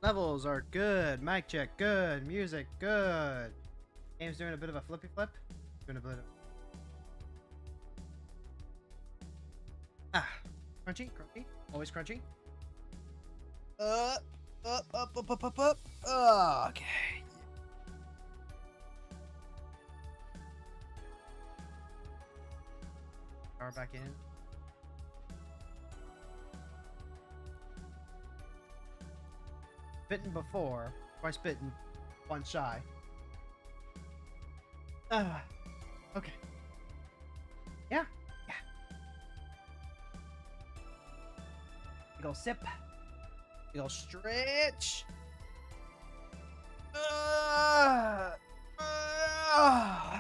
Levels are good. Mic check, good. Music, good. Game's doing a bit of a flippy flip. Doing a bit of... Ah. Crunchy, crunchy. Always crunchy. Up. Okay. Power back in. Bitten before, twice bitten, once shy. Okay. Yeah. Big ol' sip. Big ol' stretch.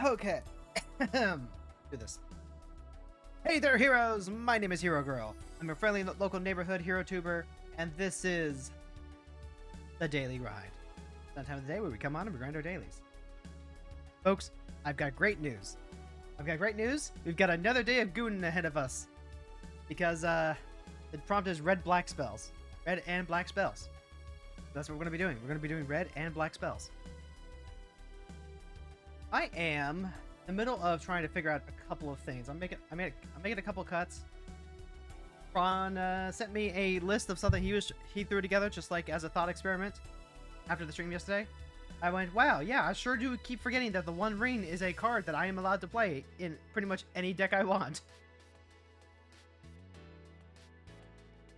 Okay. Do this. Hey there, heroes! My name is Hero Girl. I'm a friendly local neighborhood hero tuber, and this is the Daily Ride. That time of the day where we come on and we grind our dailies. Folks, I've got great news. We've got another day of gooning ahead of us. Because, the prompt is red-black spells. Red and black spells. That's what we're going to be doing. We're going to be doing red and black spells. I am in the middle of trying to figure out a couple of things. I'm making a couple of cuts. Ron sent me a list of something he threw together just like as a thought experiment after the stream yesterday. I went, wow, yeah, I sure do keep forgetting that the One Ring is a card that I am allowed to play in pretty much any deck I want.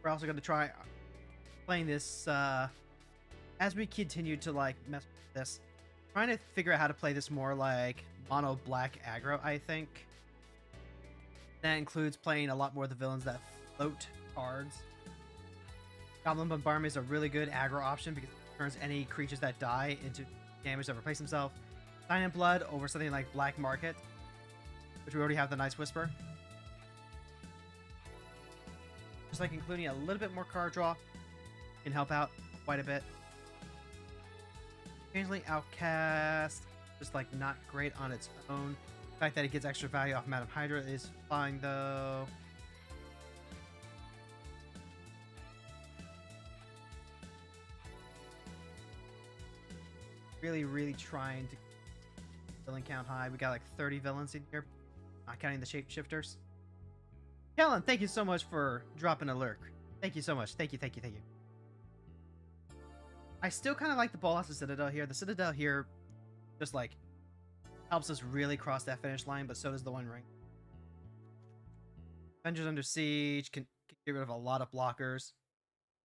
We're also going to try playing this as we continue to like mess with this. Trying to figure out how to play this more like mono black aggro, I think. That includes playing a lot more of the villains that float cards. Goblin Bombardment is a really good aggro option because it turns any creatures that die into damage that replace themselves. Sign in Blood over something like Black Market, which we already have the Nice Whisper. Just like including a little bit more card draw can help out quite a bit. Changeling Outcast, just like not great on its own. The fact that it gets extra value off Madam Hydra is fine though. Really trying to villain count high. We got like 30 villains in here, not counting the shapeshifters. Kellen, thank you so much for dropping a lurk. Thank you so much. Thank you. I still kind of like the Bolas Citadel here. The Citadel here just like helps us really cross that finish line, but so does the One Ring. Avengers Under Siege can get rid of a lot of blockers.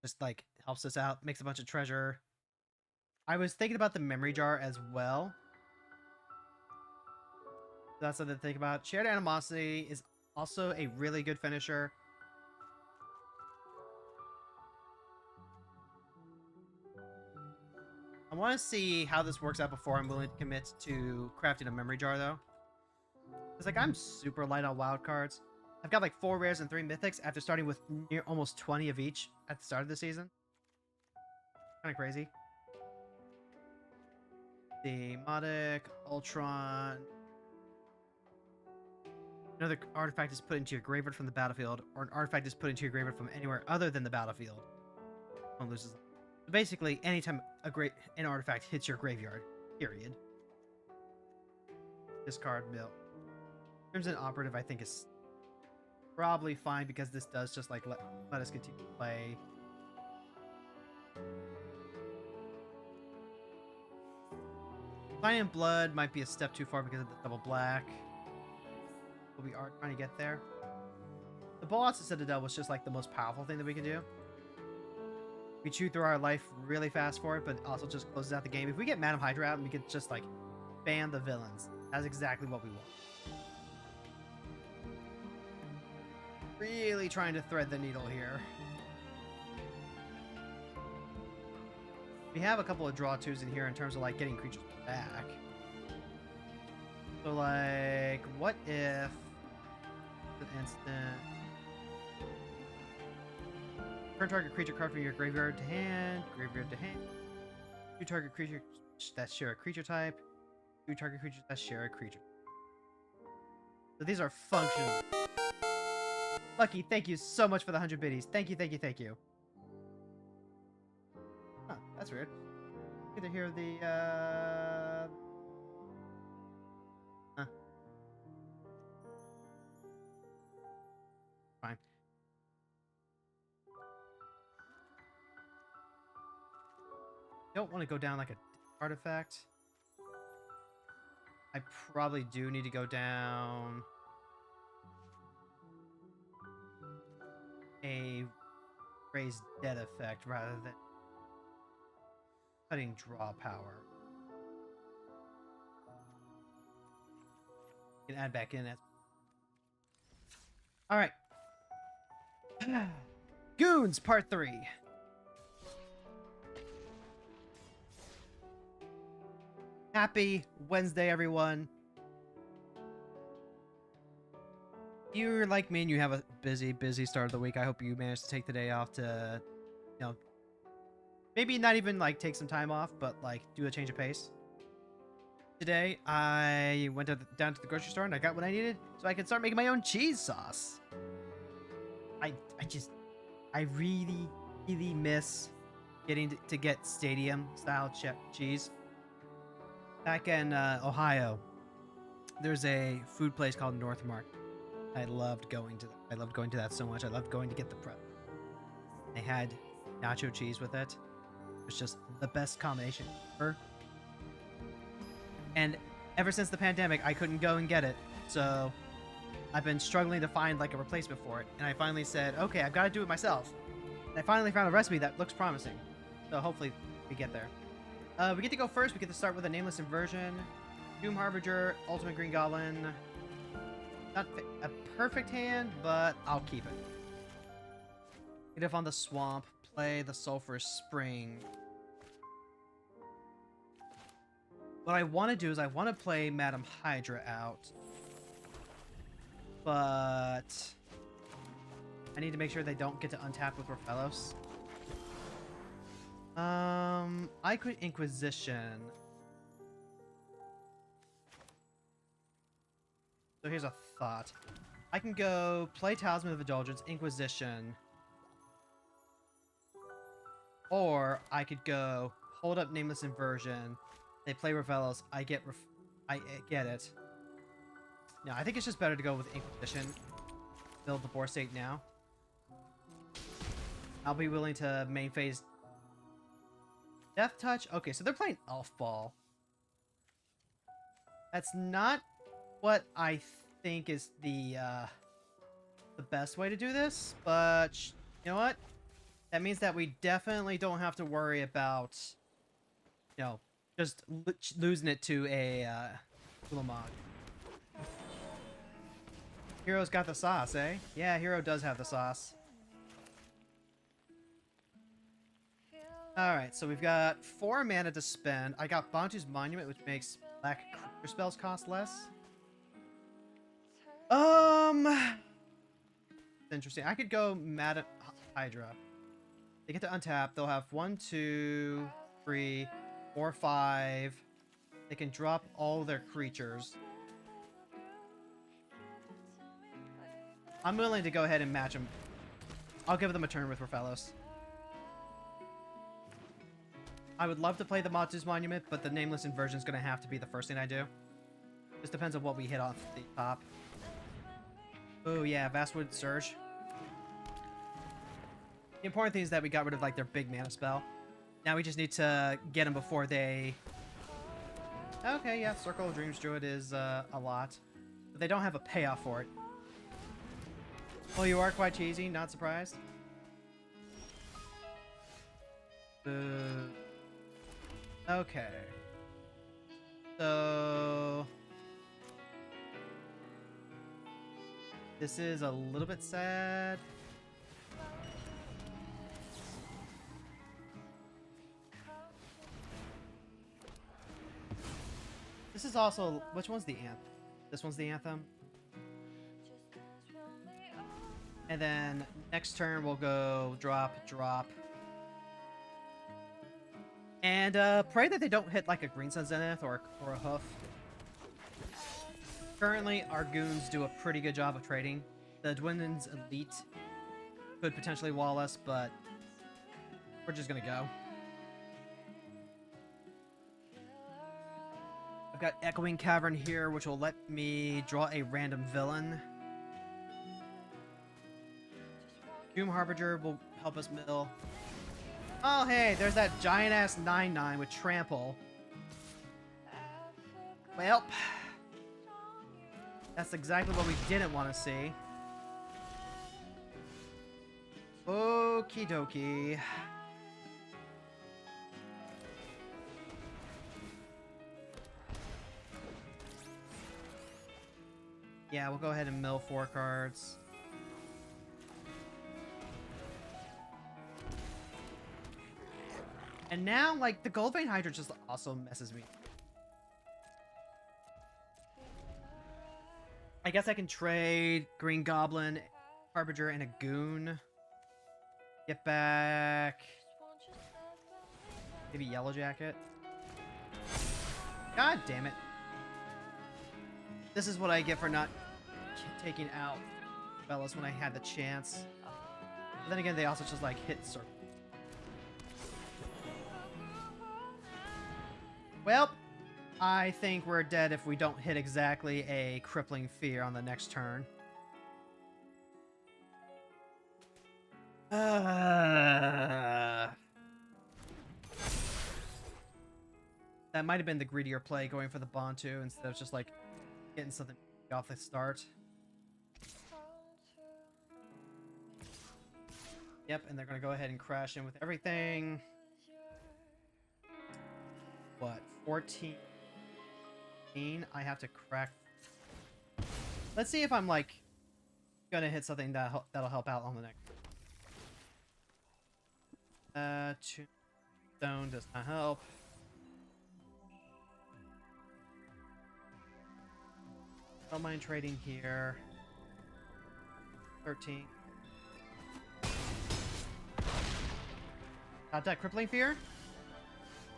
Just like helps us out, makes a bunch of treasure. I was thinking about the Memory Jar as well. That's something to think about. Shared Animosity is also a really good finisher. I want to see how this works out before I'm willing to commit to crafting a Memory Jar, though. It's like I'm super light on wild cards. I've got like 4 rares and 3 mythics after starting with near almost 20 of each at the start of the season. Kind of crazy. Demotic, Ultron. Another artifact is put into your graveyard from the battlefield, or an artifact is put into your graveyard from anywhere other than the battlefield. One loses. So basically, anytime an artifact hits your graveyard, period. Discard mill. Crimson Operative, I think, is probably fine because this does just like let us continue to play. Sign in Blood might be a step too far because of the double black. But we are trying to get there. The Bolas Citadel was just like the most powerful thing that we can do. We chew through our life really fast for it, but also just closes out the game. If we get Madam Hydra out and we could just like ban the villains, that's exactly what we want. Really trying to thread the needle here. We have a couple of draw twos in here in terms of like getting creatures back. So like, what if an instant turn target creature card from your graveyard to hand, 2 target creatures that share a creature type, 2 target creatures that share a creature. So these are functional. Lucky, thank you so much for the 100 biddies. Thank you. Huh, That's weird. Either hear the huh. Fine. Don't want to go down like a artifact. I probably do need to go down a raised dead effect rather than cutting draw power. You can add back in it. Alright. Goons Part 3. Happy Wednesday, everyone. You're like me and you have a busy start of the week. I hope you managed to take the day off to, you know, maybe not even like take some time off, but like do a change of pace. Today, I went down to the grocery store and I got what I needed so I can start making my own cheese sauce. I really miss getting to get stadium style cheese. Back in Ohio, there's a food place called Northmark. I loved going to that so much. I loved going to get the prep. They had nacho cheese with it. It was just the best combination ever. And ever since the pandemic, I couldn't go and get it. So I've been struggling to find like a replacement for it. And I finally said, okay, I've got to do it myself. And I finally found a recipe that looks promising. So hopefully we get there. We get to go first. We get to start with a nameless inversion. Doom Harbinger, Ultimate Green Goblin. Not a perfect hand, but I'll keep it. Get up on the swamp. Play the Sulphurous Spring. What I want to do is I want to play Madam Hydra out. But I need to make sure they don't get to untap with Raphaelos. I could Inquisition. So here's a thought. I can go play Talisman of Indulgence, Inquisition. Or I could go hold up Nameless Inversion. They play Raphaelos. I get it. No, I think it's just better to go with Inquisition. Build the Boar State now. I'll be willing to main phase Death Touch. Okay, so they're playing Elf Ball. That's not what I think is the best way to do this, but you know what? That means that we definitely don't have to worry about, you know, just losing it to a Ulamog. Hero's got the sauce, eh? Yeah, Hero does have the sauce. Alright, so we've got 4 mana to spend. I got Bantu's Monument, which makes black creature spells cost less. It's interesting. I could go Madam Hydra. They get to untap. They'll have 1, 2, 3, 4, 5. They can drop all their creatures. I'm willing to go ahead and match them. I'll give them a turn with Raphaelos. I would love to play the Matsu's Monument, but the Nameless Inversion is going to have to be the first thing I do. Just depends on what we hit off the top. Oh yeah, Vastwood Surge. The important thing is that we got rid of like their big mana spell. Now we just need to get them before they... Okay, yeah, Circle of Dreams Druid is a lot. But they don't have a payoff for it. Well, you are quite cheesy, not surprised. Okay. So... This is a little bit sad. This is also... Which one's the anthem? This one's the anthem. And then next turn we'll go drop, drop. And pray that they don't hit like a Green Sun Zenith or a Hoof. Currently, our goons do a pretty good job of trading. The Dwindon's Elite could potentially wall us, but we're just gonna go. got Echoing Cavern here, which will let me draw a random villain. Doom Harbinger will help us mill. Oh, hey, there's that giant-ass 9/9 with Trample. Well, that's exactly what we didn't want to see. Okie dokie. Yeah, we'll go ahead and mill 4 cards. And now, like, the Gold Vein Hydra just also messes me. I guess I can trade Green Goblin, Harbinger, and a Goon. Get back... maybe Yellow Jacket. God damn it. This is what I get for not taking out Bellas when I had the chance. But then again, they also just, like, hit circle. Well, I think we're dead if we don't hit exactly a Crippling Fear on the next turn. That might have been the greedier play, going for the Bantu instead of just, like, getting something off the start. Yep, and they're going to go ahead and crash in with everything. What? 14? I have to crack. Let's see if I'm, like, gonna hit something that'll help out on the next. Stone does not help. Don't mind trading here. 13. Got that Crippling Fear?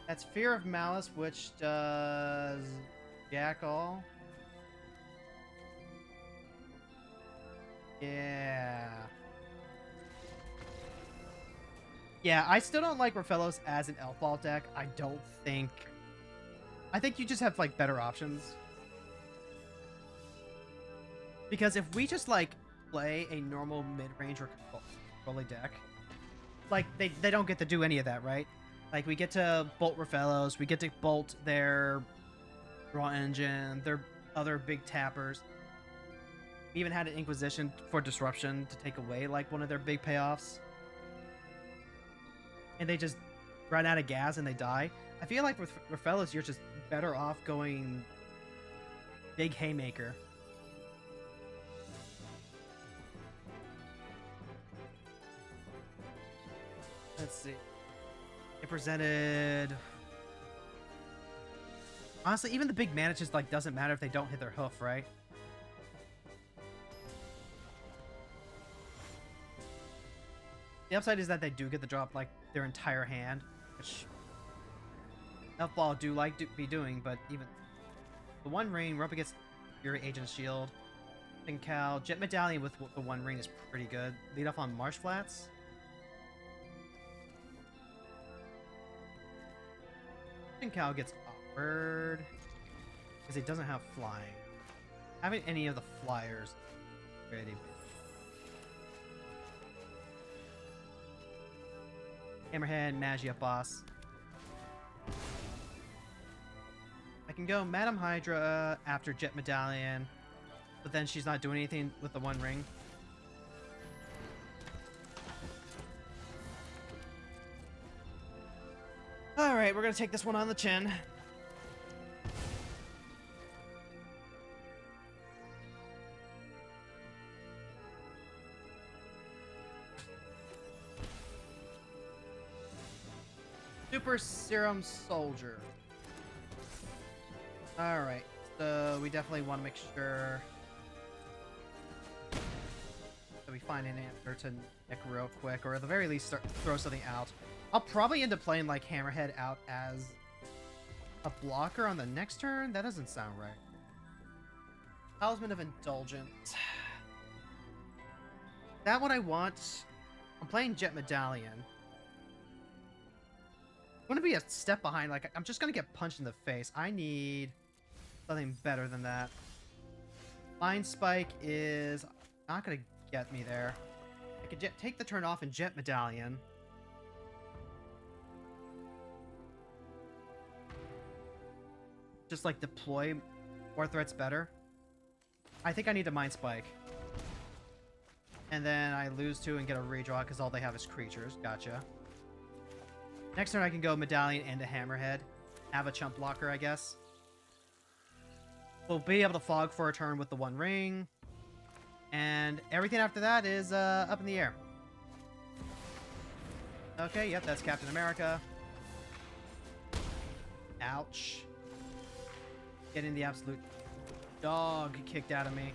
That's Fear of Malice, which does Jackal. Yeah. Yeah, I still don't like Rafellos as an Elf Ball deck. I think you just have, like, better options. Because if we just, like, play a normal mid-range or control deck, like, they don't get to do any of that, right? Like, we get to bolt Rafellos, we get to bolt their Draw Engine, their other big tappers. We even had an Inquisition for Disruption to take away, like, one of their big payoffs. And they just run out of gas and they die. I feel like with Rafellos, you're just better off going big Haymaker. Let's see. It presented... honestly, even the big mana just, like, doesn't matter if they don't hit their hoof, right? The upside is that they do get to drop, like, their entire hand, which Elf Ball do like to be doing, but even the One Ring, we're up against Fury Agent Shield, and Cal, Jet Medallion with the One Ring is pretty good. Lead off on Marsh Flats. And Cal gets awkward because he doesn't have flying. Having any of the flyers ready. Hammerhead, Magia Boss. I can go Madam Hydra after Jet Medallion, but then she's not doing anything with the One Ring. Alright, we're gonna take this one on the chin. Super Serum Soldier. Alright, so we definitely want to make sure that we find an answer to Nick real quick, or at the very least throw something out. I'll probably end up playing, like, Hammerhead out as a blocker on the next turn? That doesn't sound right. Talisman of Indulgence. That what I want? I'm playing Jet Medallion. I'm gonna be a step behind. Like, I'm just gonna get punched in the face. I need something better than that. Mind Spike is not gonna get me there. I could take the turn off and Jet Medallion. Just like deploy more threats better. I think I need a Mind Spike. And then I lose 2 and get a redraw because all they have is creatures. Gotcha. Next turn I can go Medallion and a Hammerhead. Have a chump blocker, I guess. We'll be able to fog for a turn with the 1 ring. And everything after that is up in the air. Okay, yep, that's Captain America. Ouch. Getting the absolute dog kicked out of me.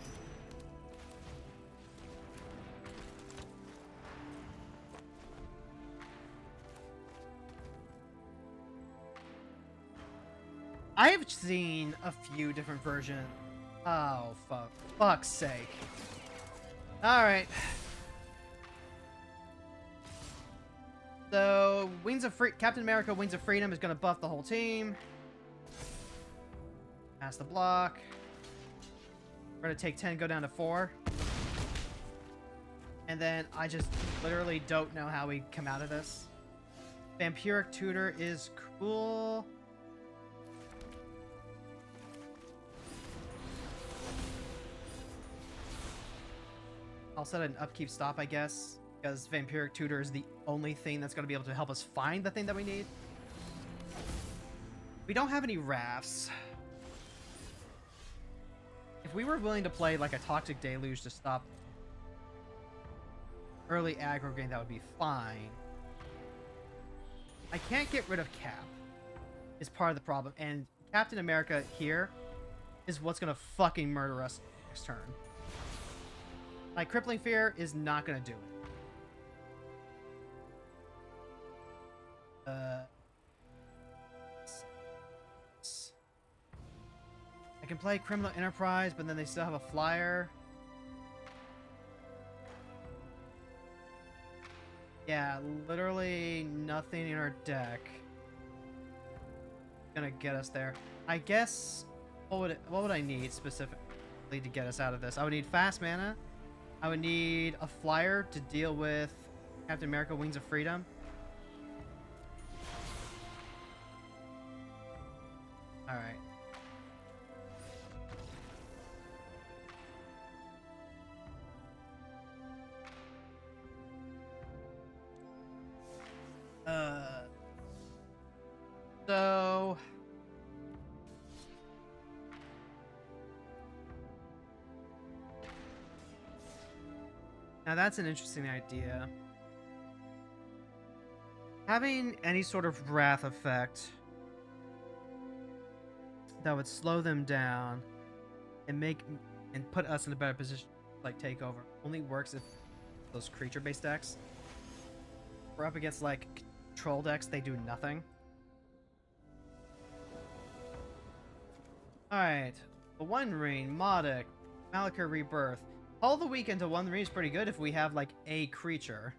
I have seen a few different versions. Oh, fuck's sake. Alright. So, Captain America Wings of Freedom is going to buff the whole team. Pass the block. We're going to take 10, go down to 4. And then I just literally don't know how we come out of this. Vampiric Tutor is cool. I'll set an upkeep stop, I guess, because Vampiric Tutor is the only thing that's going to be able to help us find the thing that we need. We don't have any rafts. If we were willing to play like a Toxic Deluge to stop early aggro game, that would be fine. I can't get rid of Cap, is part of the problem, and Captain America here is what's going to fucking murder us next turn. Like, Crippling Fear is not going to do it. I can play Criminal Enterprise, but then they still have a flyer. Yeah, literally nothing in our deck gonna get us there. I guess, what would I need specifically to get us out of this? I would need fast mana. I would need a flyer to deal with Captain America Wings of Freedom. Alright. So... Now that's an interesting idea. Having any sort of wrath effect that would slow them down and put us in a better position to, like, take over only works if those creature-based decks. We're up against like control decks, they do nothing. Alright. The One Ring, Modic, Malachir Rebirth. All the week into One Ring is pretty good if we have like a creature.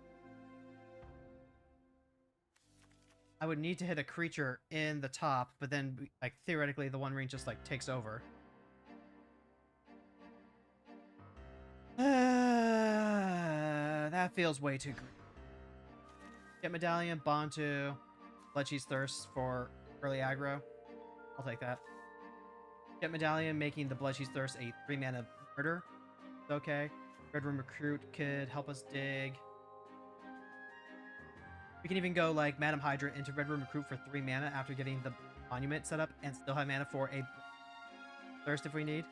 I would need to hit a creature in the top, but then like theoretically the One Ring just like takes over. That feels way too green. Get Medallion, Bantu, Bloodcheese Thirst for early aggro. I'll take that. Get Medallion, making the Bloodcheese Thirst a 3-mana murder. It's okay. Red Room Recruit could help us dig. We can even go like Madam Hydra into Red Room Recruit for 3 mana after getting the Monument set up and still have mana for a Thirst if we need.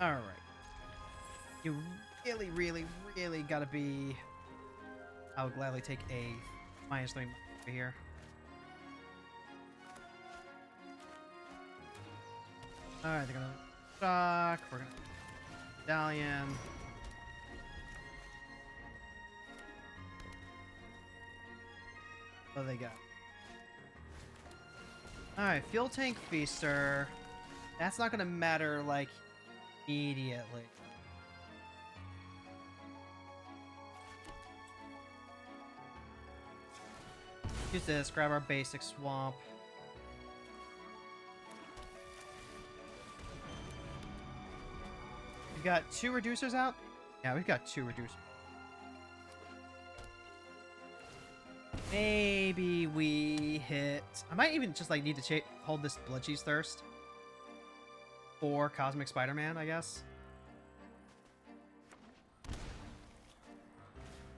Alright. You really, really, really gotta be... I would gladly take a -3 over here. Alright, they're gonna shock. We're gonna Medallion. What do they got? Alright, Fuel Tank Feaster. That's not gonna matter, like, immediately. Use this, grab our basic swamp. We got 2 reducers out? Yeah, we've got 2 reducers. Maybe we hit... I might even just like need to hold this Bloodcheese Thirst for Cosmic Spider-Man, I guess.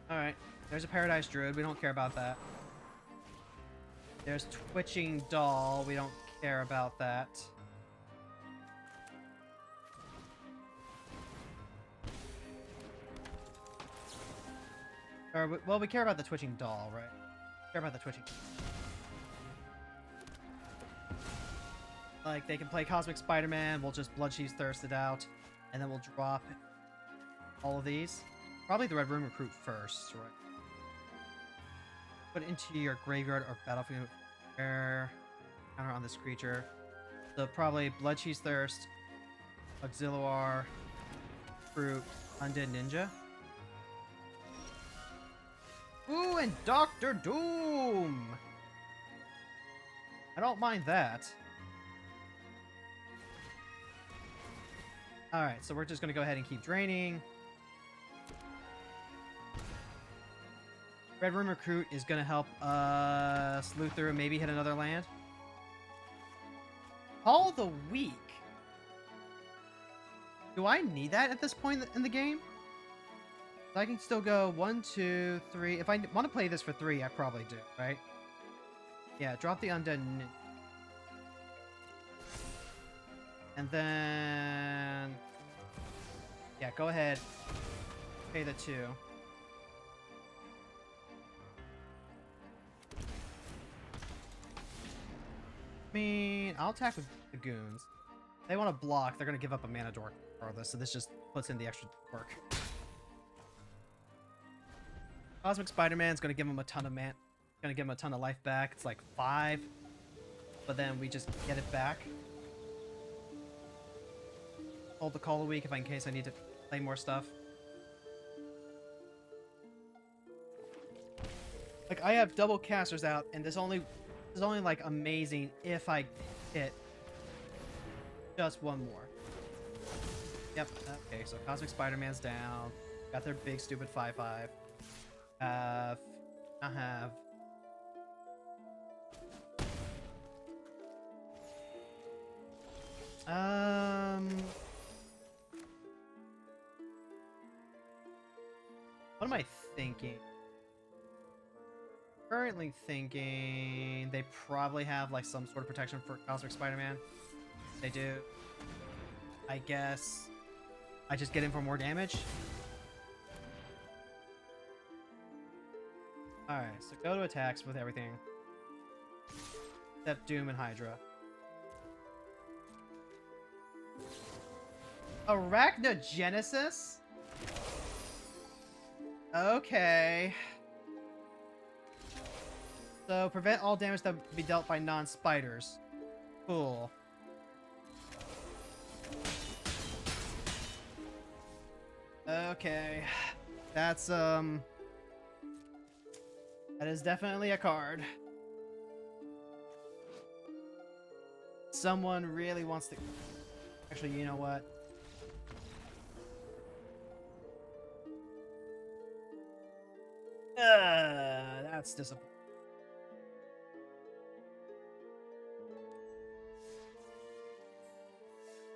Alright, there's a Paradise Druid. We don't care about that. There's Twitching Doll. We don't care about that. Or, well, we care about the Twitching Doll, right? Care about the Twitching. Like, they can play Cosmic Spider-Man, we'll just Bloodcheese Thirst it out, and then we'll drop all of these. Probably the Red Room Recruit first, right? Put it into your graveyard or battlefield counter on this creature. So probably Bloodcheese Thirst, Auxiliar, Fruit, Undead Ninja. Ooh, and Doctor Doom! I don't mind that. Alright, so we're just gonna go ahead and keep draining. Red Room Recruit is gonna help us loot through and maybe hit another land. Call of the Week. Do I need that at this point in the game? I can still go 1, 2, 3. If I want to play this for 3, I probably do, right? Yeah, drop the Undead. And then... yeah, go ahead. Pay the 2. I mean, I'll attack with the goons. If they want to block, they're going to give up a mana dork regardless, so this just puts in the extra work. Cosmic Spider-Man's going to give him a ton of gonna give him a ton of life back. It's like 5, but then we just get it back. Hold the Call a Week in case I need to play more stuff. Like, I have double casters out, and this is only like amazing if I hit just 1 more. Yep. Okay, so Cosmic Spider-Man's down. Got their big stupid 5/5. I have. What am I thinking? Currently thinking they probably have like some sort of protection for Cosmic Spider-Man. They do. I guess I just get in for more damage. Alright, so go to attacks with everything. Except Doom and Hydra. Arachnogenesis? Okay. So, prevent all damage that would be dealt by non-spiders. Cool. Okay. That's, that is definitely a card. Someone really wants to... Actually, you know what? That's disappointing.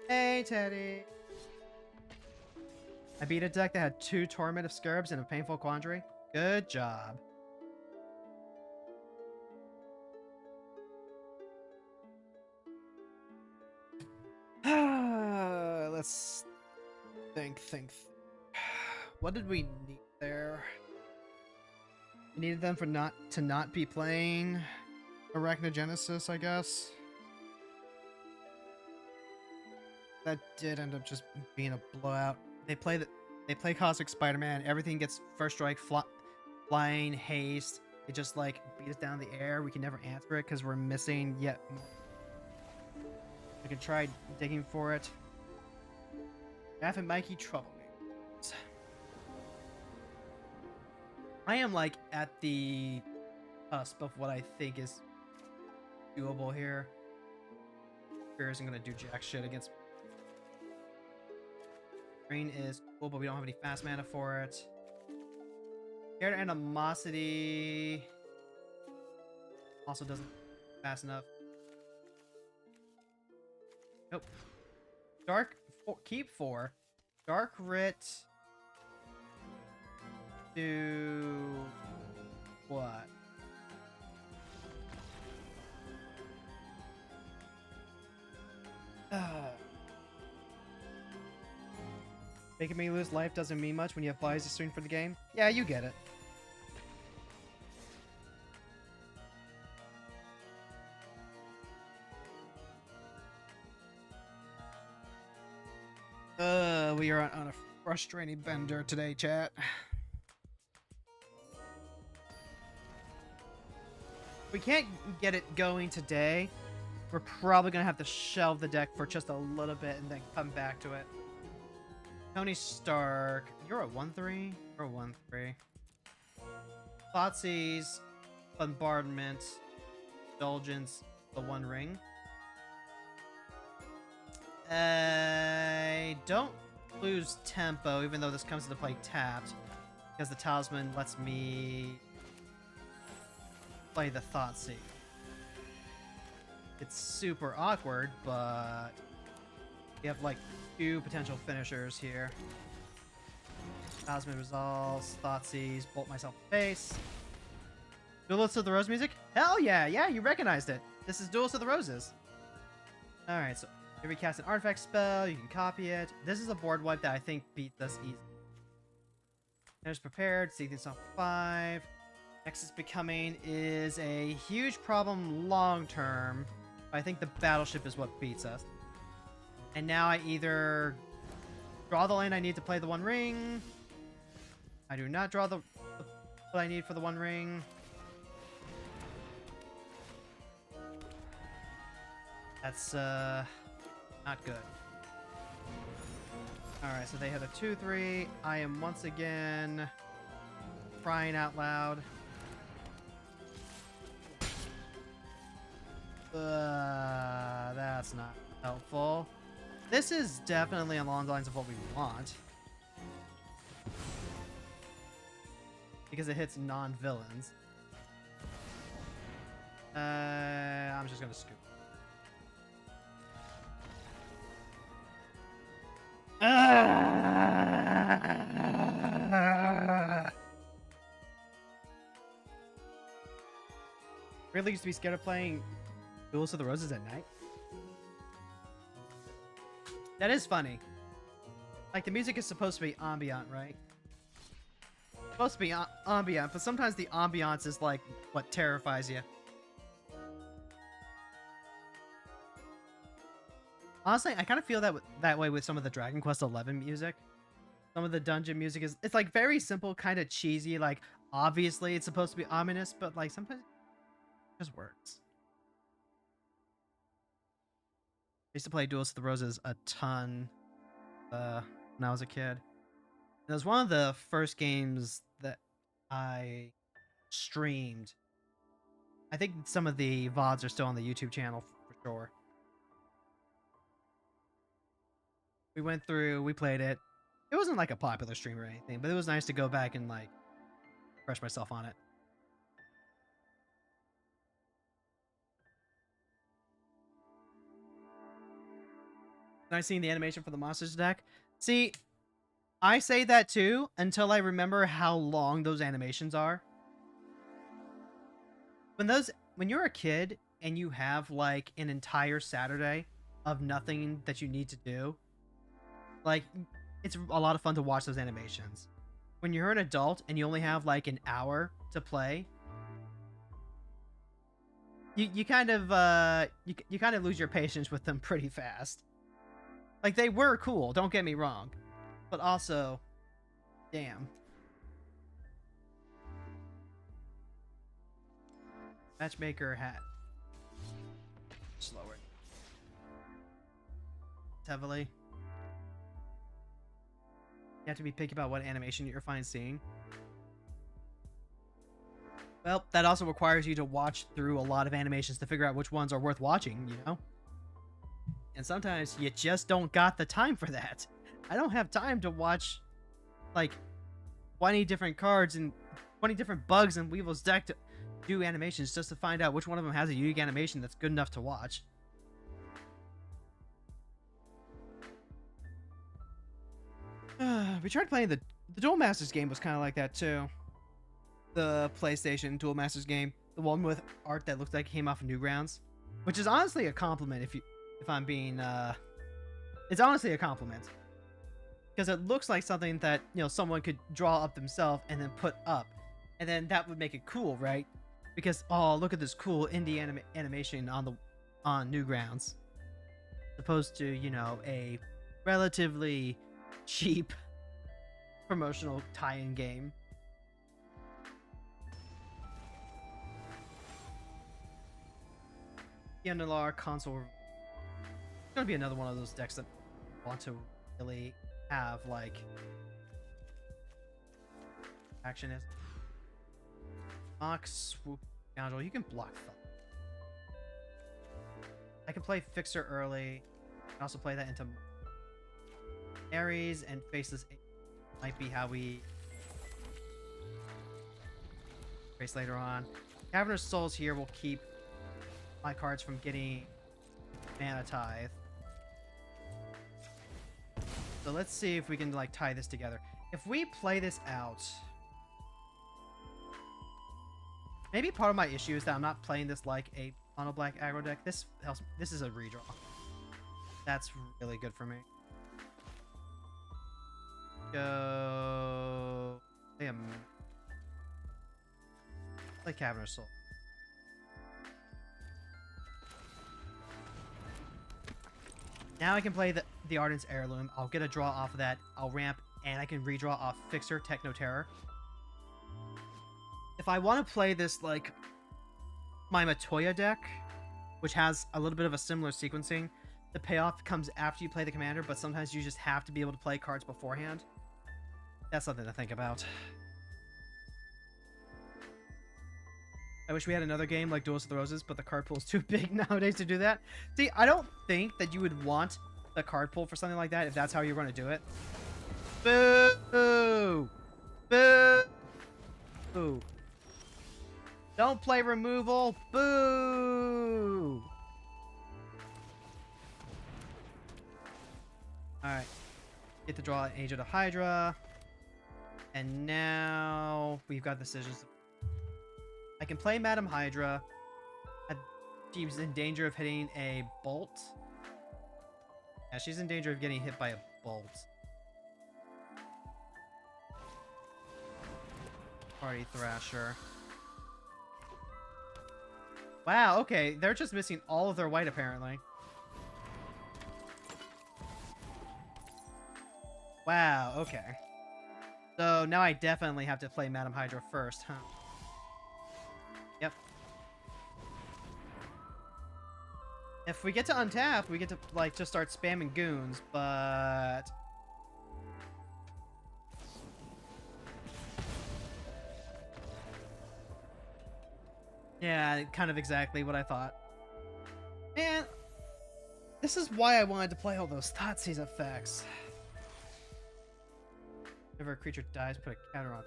Hey, Teddy. I beat a deck that had 2 Torment of Scarabs and a Painful Quandary. Good job. Let's think. What did we need there? We needed them for not be playing Arachnogenesis, I guess. That did end up just being a blowout. They play Cosmic Spider-Man. Everything gets first strike, flying, haste. They just like beat us down in the air. We can never answer it because we're missing yet more. We can try digging for it. Gaff and Mikey troublemakers. I am like at the cusp of what I think is doable here. Fear isn't gonna do jack shit against. Rain is cool, but we don't have any fast mana for it. Scared Animosity also doesn't fast enough. Nope. Keep 4. Dark Writ to what? Making me lose life doesn't mean much when you have flies to swing for the game. Yeah, you get it. We are on a frustrating bender today, chat. We can't get it going today. We're probably gonna have to shelve the deck for just a little bit and then come back to it. Tony Stark, you're a 1/3. You're a 1/3. Thoughtseize, Bombardment, Indulgence, the One Ring. I don't lose tempo, even though this comes into play tapped, because the Talisman lets me play the Thoughtseize. It's super awkward, but we have like 2 potential finishers here. Talisman resolves, Thoughtseize, bolt myself in the face. Duelist of the Rose music? Hell yeah, yeah, you recognized it. This is Duelist of the Roses. Alright, so if we cast an artifact spell, you can copy it. This is a board wipe that I think beats us easy. There's prepared, see this on 5. Nexus Becoming is a huge problem long term. I think the Battleship is what beats us. And now I either draw the land I need to play the One Ring. I do not draw what I need for the One Ring. That's not good. Alright, so they had a 2/3. I am once again crying out loud. That's not helpful. This is definitely along the lines of what we want. Because it hits non-villains. I'm just gonna scoop. Really used to be scared of playing Duels of the Roses at night. That is funny. Like, the music is supposed to be ambient, right? Supposed to be ambient, but sometimes the ambiance is like what terrifies you. Honestly, I kind of feel that way with some of the Dragon Quest XI music. Some of the dungeon music it's like very simple, kind of cheesy. Like, obviously it's supposed to be ominous, but like sometimes it just works. I used to play Duels of the Roses a ton when I was a kid. It was one of the first games that I streamed. I think some of the VODs are still on the YouTube channel for sure. We went through, we played it. It wasn't like a popular stream or anything, but it was nice to go back and like refresh myself on it. Nice seeing the animation for the monsters deck. See, I say that too until I remember how long those animations are. When you're a kid and you have like an entire Saturday of nothing that you need to do, like, it's a lot of fun to watch those animations. When you're an adult and you only have like an hour to play, you kind of you kind of lose your patience with them pretty fast. Like, they were cool, don't get me wrong, but also, damn. Matchmaker hat. Slower. Heavily. You have to be picky about what animation you're fine seeing. Well, that also requires you to watch through a lot of animations to figure out which ones are worth watching, you know? And sometimes you just don't got the time for that. I don't have time to watch, like, 20 different cards and 20 different bugs in Weevil's deck to do animations just to find out which one of them has a unique animation that's good enough to watch. We tried playing the Duel Masters game was kind of like that too. The PlayStation Duel Masters game, the one with art that looks like it came off of Newgrounds, which is honestly a compliment if I'm being it's honestly a compliment because it looks like something that, you know, someone could draw up themselves and then put up, and then that would make it cool, right? Because, oh, look at this cool indie animation on Newgrounds, opposed to, you know, a relatively cheap promotional tie-in game. The Underlar console. It's gonna be another one of those decks that want to really have, like, action is Mock Swoop Scoundrel. You can block them. I can play Fixer early. I can also play that into Ares and Faceless. Might be how we face later on. Cavernous Souls here will keep my cards from getting Mana Tithe. So let's see if we can, like, tie this together. If we play this out, maybe part of my issue is that I'm not playing this like a mono black aggro deck. This helps. This is a redraw. That's really good for me. Go. Play Cavernous Soul. Now I can play the Ardent's Heirloom. I'll get a draw off of that. I'll ramp, and I can redraw off Fixer, Techno Terror. If I want to play this like my Matoya deck, which has a little bit of a similar sequencing, the payoff comes after you play the commander, but sometimes you just have to be able to play cards beforehand. That's something to think about. I wish we had another game like Duels of the Roses, but the card pool is too big nowadays to do that. See, I don't think that you would want the card pool for something like that if that's how you're going to do it. Boo! Boo! Boo! Don't play removal! Boo! Alright. Get to draw Age of the Hydra. And now we've got decisions. I can play Madam Hydra. She's in danger of hitting a bolt. Yeah, she's in danger of getting hit by a bolt. Party Thrasher. Wow, okay. They're just missing all of their white, apparently. Wow, okay. So now I definitely have to play Madam Hydra first, huh? Yep. If we get to untap, we get to, like, just start spamming goons, but... yeah, kind of exactly what I thought. Man, this is why I wanted to play all those Thoughtseize effects. Whenever a creature dies, put a counter on.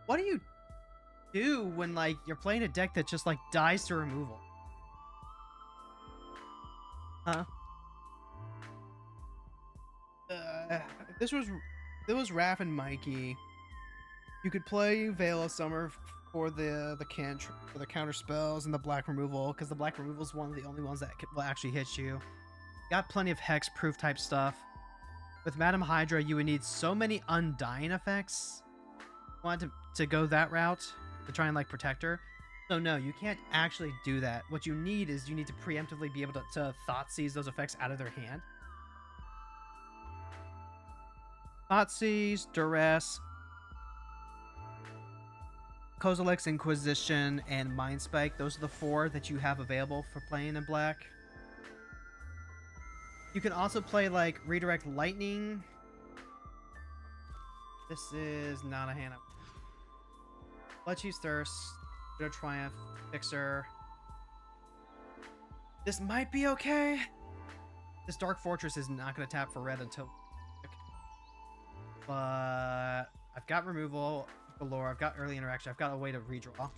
What do you do when, like, you're playing a deck that just, like, dies to removal? Huh? If this was Raph and Mikey, you could play Veil of Summer for the counter spells and the black removal, because the black removal is one of the only ones that will actually hit you. Got plenty of hex proof type stuff. With Madam Hydra, you would need so many undying effects. Wanted to go that route to try and, like, protect her. So no, you can't actually do that. What you need is you need to preemptively be able to Thoughtseize those effects out of their hand. Thoughtseize, Duress, Kozilek's Inquisition, and Mind Spike. Those are the 4 that you have available for playing in black. You can also play, like, Redirect Lightning. This is not a hand. Let's use Thirst. Go to Triumph. Fixer. This might be okay. This Dark Fortress is not going to tap for red until... But I've got removal galore. I've got early interaction. I've got a way to redraw.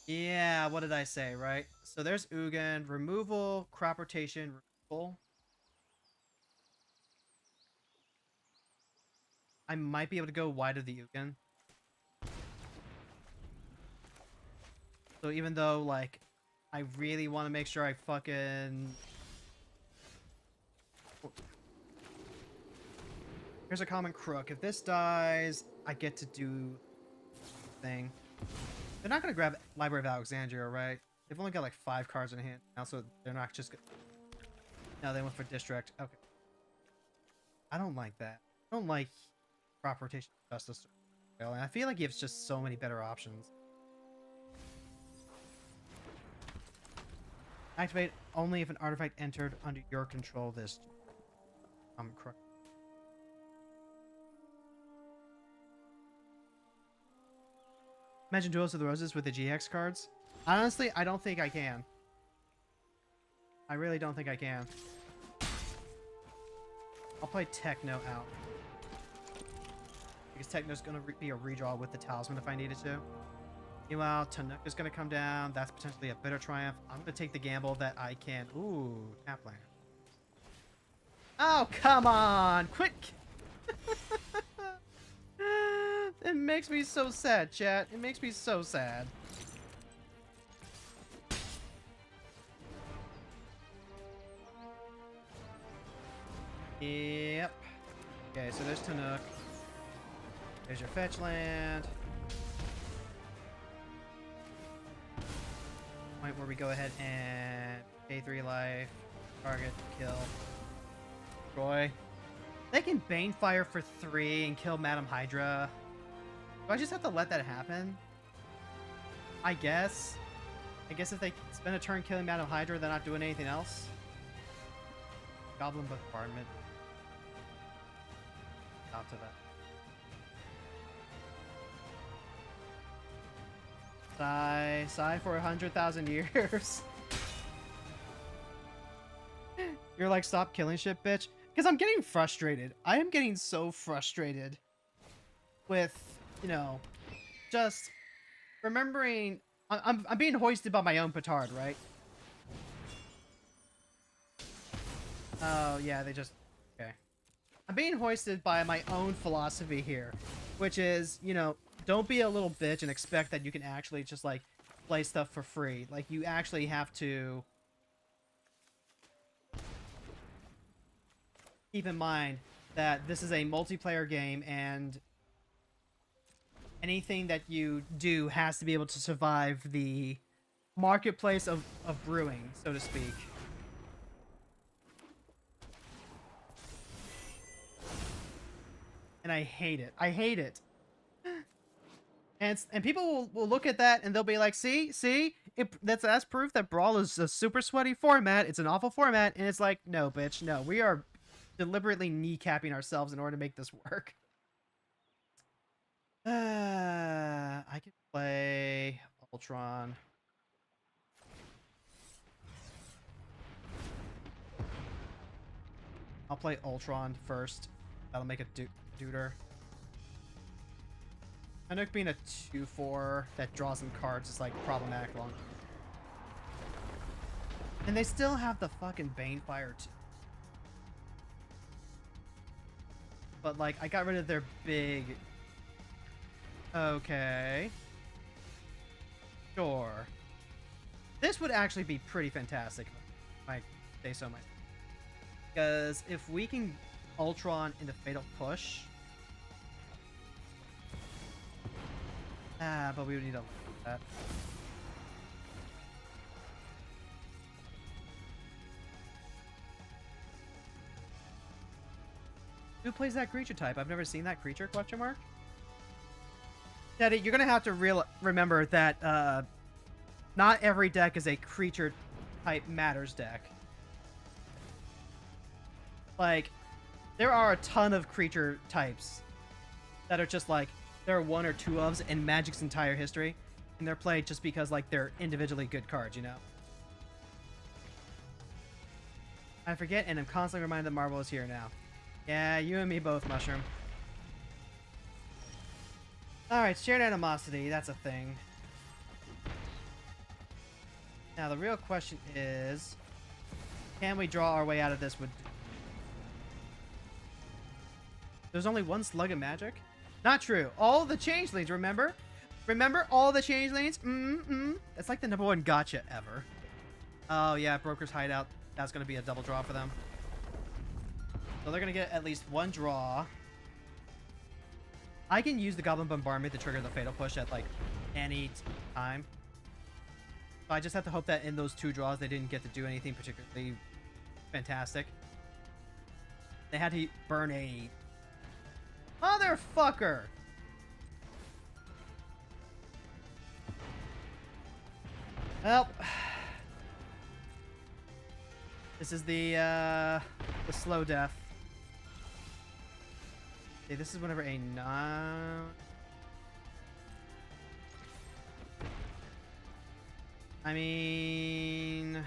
Yeah, what did I say, right? So there's Ugin. Removal, crop rotation, removal. I might be able to go wide of the Ugin. So even though, like, I really want to make sure I fucking... Here's a common crook. If this dies, I get to do thing. They're not going to grab Library of Alexandria, right? They've only got like 5 cards in hand now, so they're not just... No, they went for District. Okay. I don't like that. I don't like crop rotation justice. And I feel like he has just so many better options. Activate only if an artifact entered under your control this... crook. Imagine Duels of the Roses with the GX cards. Honestly, I don't think I can. I really don't think I can. I'll play Techno out. Because Techno's going to be a redraw with the Talisman if I needed to. Meanwhile, Tanuk is going to come down. That's potentially a bitter Triumph. I'm going to take the gamble that I can... Ooh, tap land. Oh, come on! Quick! It makes me so sad, chat. It makes me so sad. Yep. Okay, so there's Tanuk. There's your fetch land. Point where we go ahead and pay 3 life. Target, kill. Troy. They can Banefire for 3 and kill Madam Hydra. Do I just have to let that happen? I guess. I guess if they spend a turn killing Madam Hydra, they're not doing anything else. Goblin Bombardment. Stop to that. Sigh for 100,000 years. You're like, stop killing shit, bitch. Because I'm getting frustrated. I am getting so frustrated with, you know, just remembering... I'm being hoisted by my own petard, right? Oh, yeah, they just... Okay. I'm being hoisted by my own philosophy here, which is, you know, don't be a little bitch and expect that you can actually just, like, play stuff for free. Like, you actually have to... keep in mind that this is a multiplayer game and anything that you do has to be able to survive the marketplace of brewing, so to speak. And I hate it. I hate it. And people will look at that and they'll be like, see? That's proof that Brawl is a super sweaty format. It's an awful format. And it's like, no, bitch. No, we are deliberately kneecapping ourselves in order to make this work. I could play Ultron. I'll play Ultron first. That'll make a duder. Tanuk being a 2/4 that draws some cards is like problematic long. And they still have the fucking Banefire too. But like, I got rid of their big... Okay. Sure. This would actually be pretty fantastic, if I say so myself. Because if we can Ultron into Fatal Push... but we would need to look at that. Who plays that creature type? I've never seen that creature, question mark? Daddy, you're going to have to remember that not every deck is a creature type matters deck. Like, there are a ton of creature types that are just like, there are one or two ofs in Magic's entire history, and they're played just because, like, they're individually good cards, you know? I forget, and I'm constantly reminded that Marvel is here now. Yeah, you and me both, Mushroom. Alright, shared animosity, that's a thing. Now, the real question is, can we draw our way out of this with... There's only one slug of magic? Not true. All the changelings, remember? Remember all the changelings? That's like the #1 gotcha ever. Oh, yeah, Broker's Hideout. That's going to be a double draw for them. So they're going to get at least one draw. I can use the Goblin Bombardment to trigger the Fatal Push at, like, any time. So I just have to hope that in those two draws they didn't get to do anything particularly fantastic. They had to burn a... Motherfucker! Well... This is the slow death. Okay, this is whenever a I mean...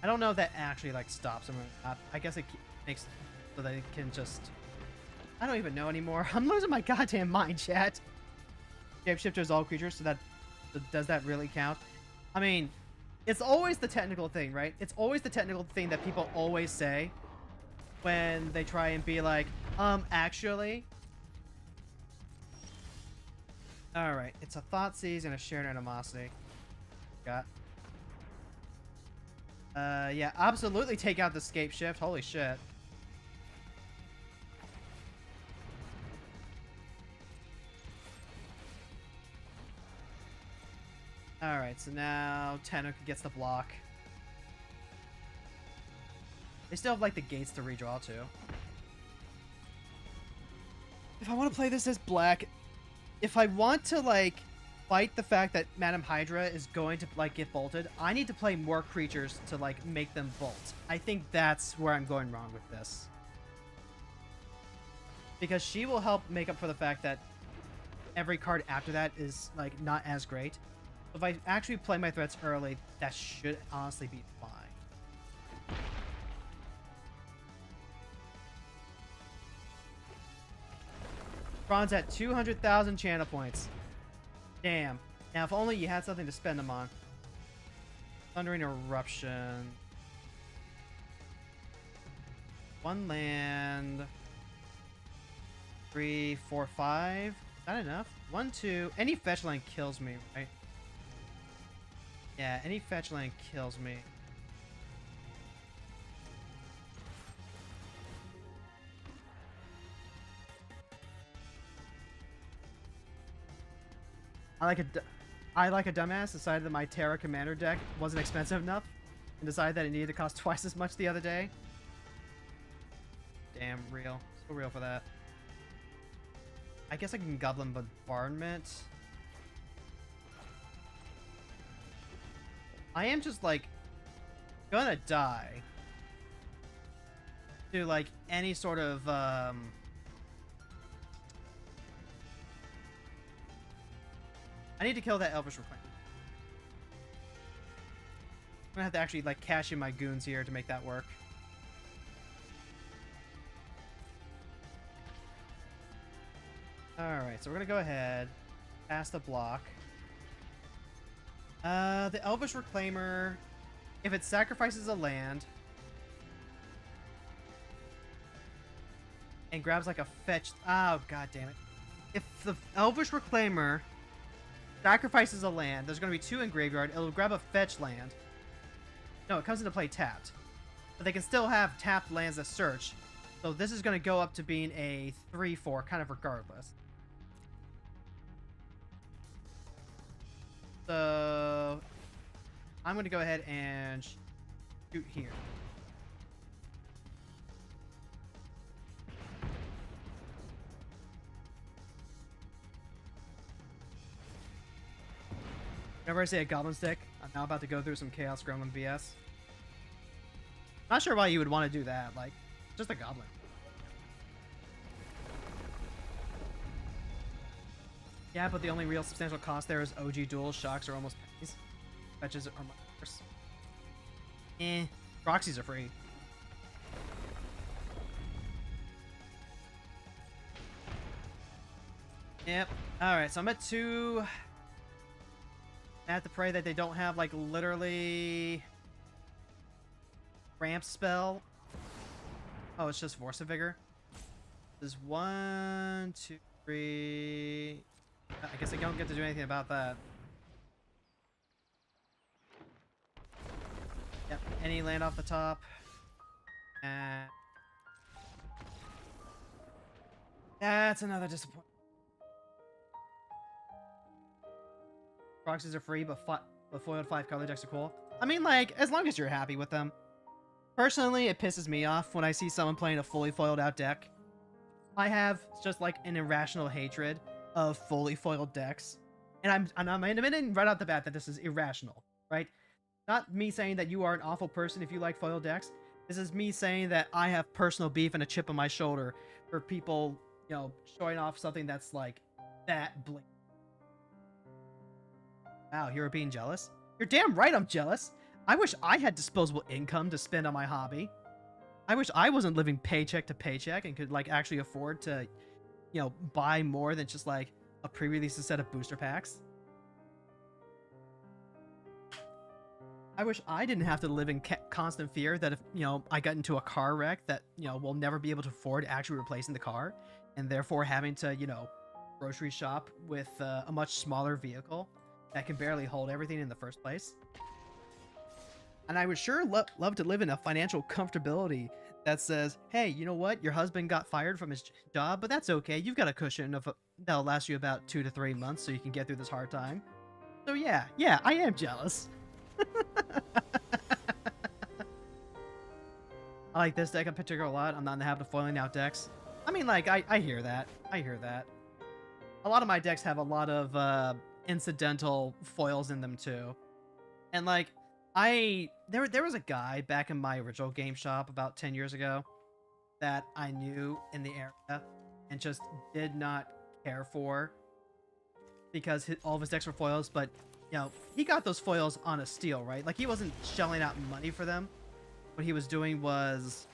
I don't know if that actually, like, stops them or not. I guess it makes so that it can just... I don't even know anymore. I'm losing my goddamn mind, chat. Shapeshifter is all creatures, so does that really count? I mean, it's always the technical thing, right? It's always the technical thing that people always say when they try and be like, actually. Alright, it's a Thoughtseize and a shared animosity. Got. Yeah, absolutely take out the scape shift. Holy shit. Alright, so now Tenok gets the block. They still have, like, the gates to redraw, too. If I want to play this as black, if I want to, like, fight the fact that Madame Hydra is going to, like, get bolted, I need to play more creatures to, like, make them bolt. I think that's where I'm going wrong with this. Because she will help make up for the fact that every card after that is, like, not as great. If I actually play my threats early, that should honestly be fine. Bronze at 200,000 channel points. Damn. Now, if only you had something to spend them on. Thundering Eruption. One land. 3, 4, 5. Is that enough? 1, 2. Any fetch land kills me, right? Yeah, any fetch land kills me. I like a dumbass decided that my Terra Commander deck wasn't expensive enough and decided that it needed to cost twice as much the other day. Damn, real. So real for that. I guess I can Goblin Bombardment. I am just, like, gonna die to, like, any sort of, I need to kill that Elvish Reclaimer. I'm gonna have to actually, like, cash in my goons here to make that work. Alright, so we're gonna go ahead, pass the block. The Elvish Reclaimer, if it sacrifices a land and grabs, like, a fetched... Oh, god damn it. If the Elvish Reclaimer sacrifices a land, there's going to be 2 in graveyard, it'll grab a fetch land. No, it comes into play tapped. But they can still have tapped lands that search. So this is going to go up to being a 3/4, kind of regardless. So I'm going to go ahead and shoot here. Whenever I say a goblin stick, I'm now about to go through some Chaos Gremlin BS. Not sure why you would want to do that. Like, just a goblin. Yeah, but the only real substantial cost there is OG duels. Shocks are almost pennies. Fetches are much worse. Proxies are free. Yep. Alright, so I'm at 2. I have to pray that they don't have, like, literally... ramp spell. Oh, it's just Force of Vigor. There's 1, 2, 3... I guess I don't get to do anything about that. Yep, any land off the top. That's another disappointment. Proxies are free, but foiled 5 color decks are cool. I mean, like, as long as you're happy with them. Personally, it pisses me off when I see someone playing a fully foiled out deck. I have just, like, an irrational hatred of fully foiled decks. And I'm admitting right out the bat that this is irrational, right? Not me saying that you are an awful person if you like foiled decks. This is me saying that I have personal beef and a chip on my shoulder for people, you know, showing off something that's, like, that blatant. Wow, you're being jealous? You're damn right I'm jealous. I wish I had disposable income to spend on my hobby. I wish I wasn't living paycheck to paycheck and could, like, actually afford to, you know, buy more than just, like, a pre-release set of booster packs. I wish I didn't have to live in constant fear that if, you know, I got into a car wreck that, you know, we'll never be able to afford actually replacing the car, and therefore having to, you know, grocery shop with a much smaller vehicle that can barely hold everything in the first place. And I would sure love to live in a financial comfortability that says, hey, you know what? Your husband got fired from his job, but that's okay. You've got a cushion that'll last you about 2 to 3 months so you can get through this hard time. So yeah, I am jealous. I like this deck in particular a lot. I'm not in the habit of foiling out decks. I mean, like, I hear that. I hear that. A lot of my decks have a lot of incidental foils in them too. And like, there was a guy back in my original game shop about 10 years ago that I knew in the area and just did not care for because all of his decks were foils, but you know, he got those foils on a steal, right? Like, he wasn't shelling out money for them. What he was doing was,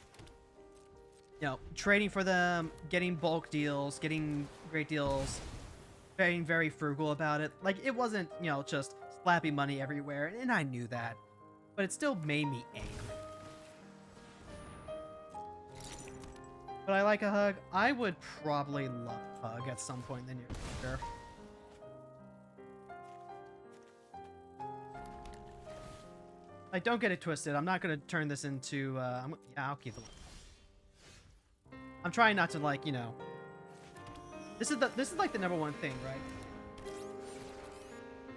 you know, trading for them, getting bulk deals, getting great deals, being very frugal about it. Like, it wasn't, you know, just slappy money everywhere, and I knew that. But it still made me angry. But I like a hug. I would probably love a hug at some point in the near future. Like, don't get it twisted. I'm not going to turn this into, yeah, I'll keep it. I'm trying not to, like, you know, this is like the #1 thing, right?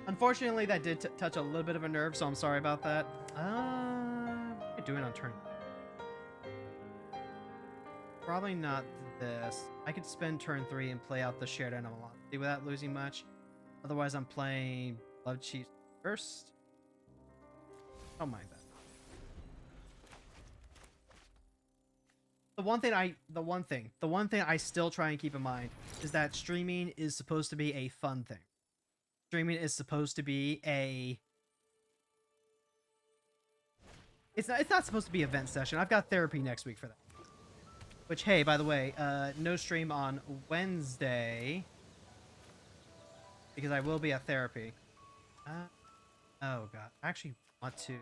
Unfortunately, that did touch a little bit of a nerve, so I'm sorry about that. What am I doing on turn? Probably not this. I could spend turn 3 and play out the shared animosity without losing much. Otherwise, I'm playing Blood Chiefs first. Don't mind that. The one thing I still try and keep in mind is that streaming is supposed to be a fun thing. Streaming is supposed to be a... It's not supposed to be a vent session. I've got therapy next week for that. Which, hey, by the way, no stream on Wednesday because I will be at therapy. Oh god, I actually want to.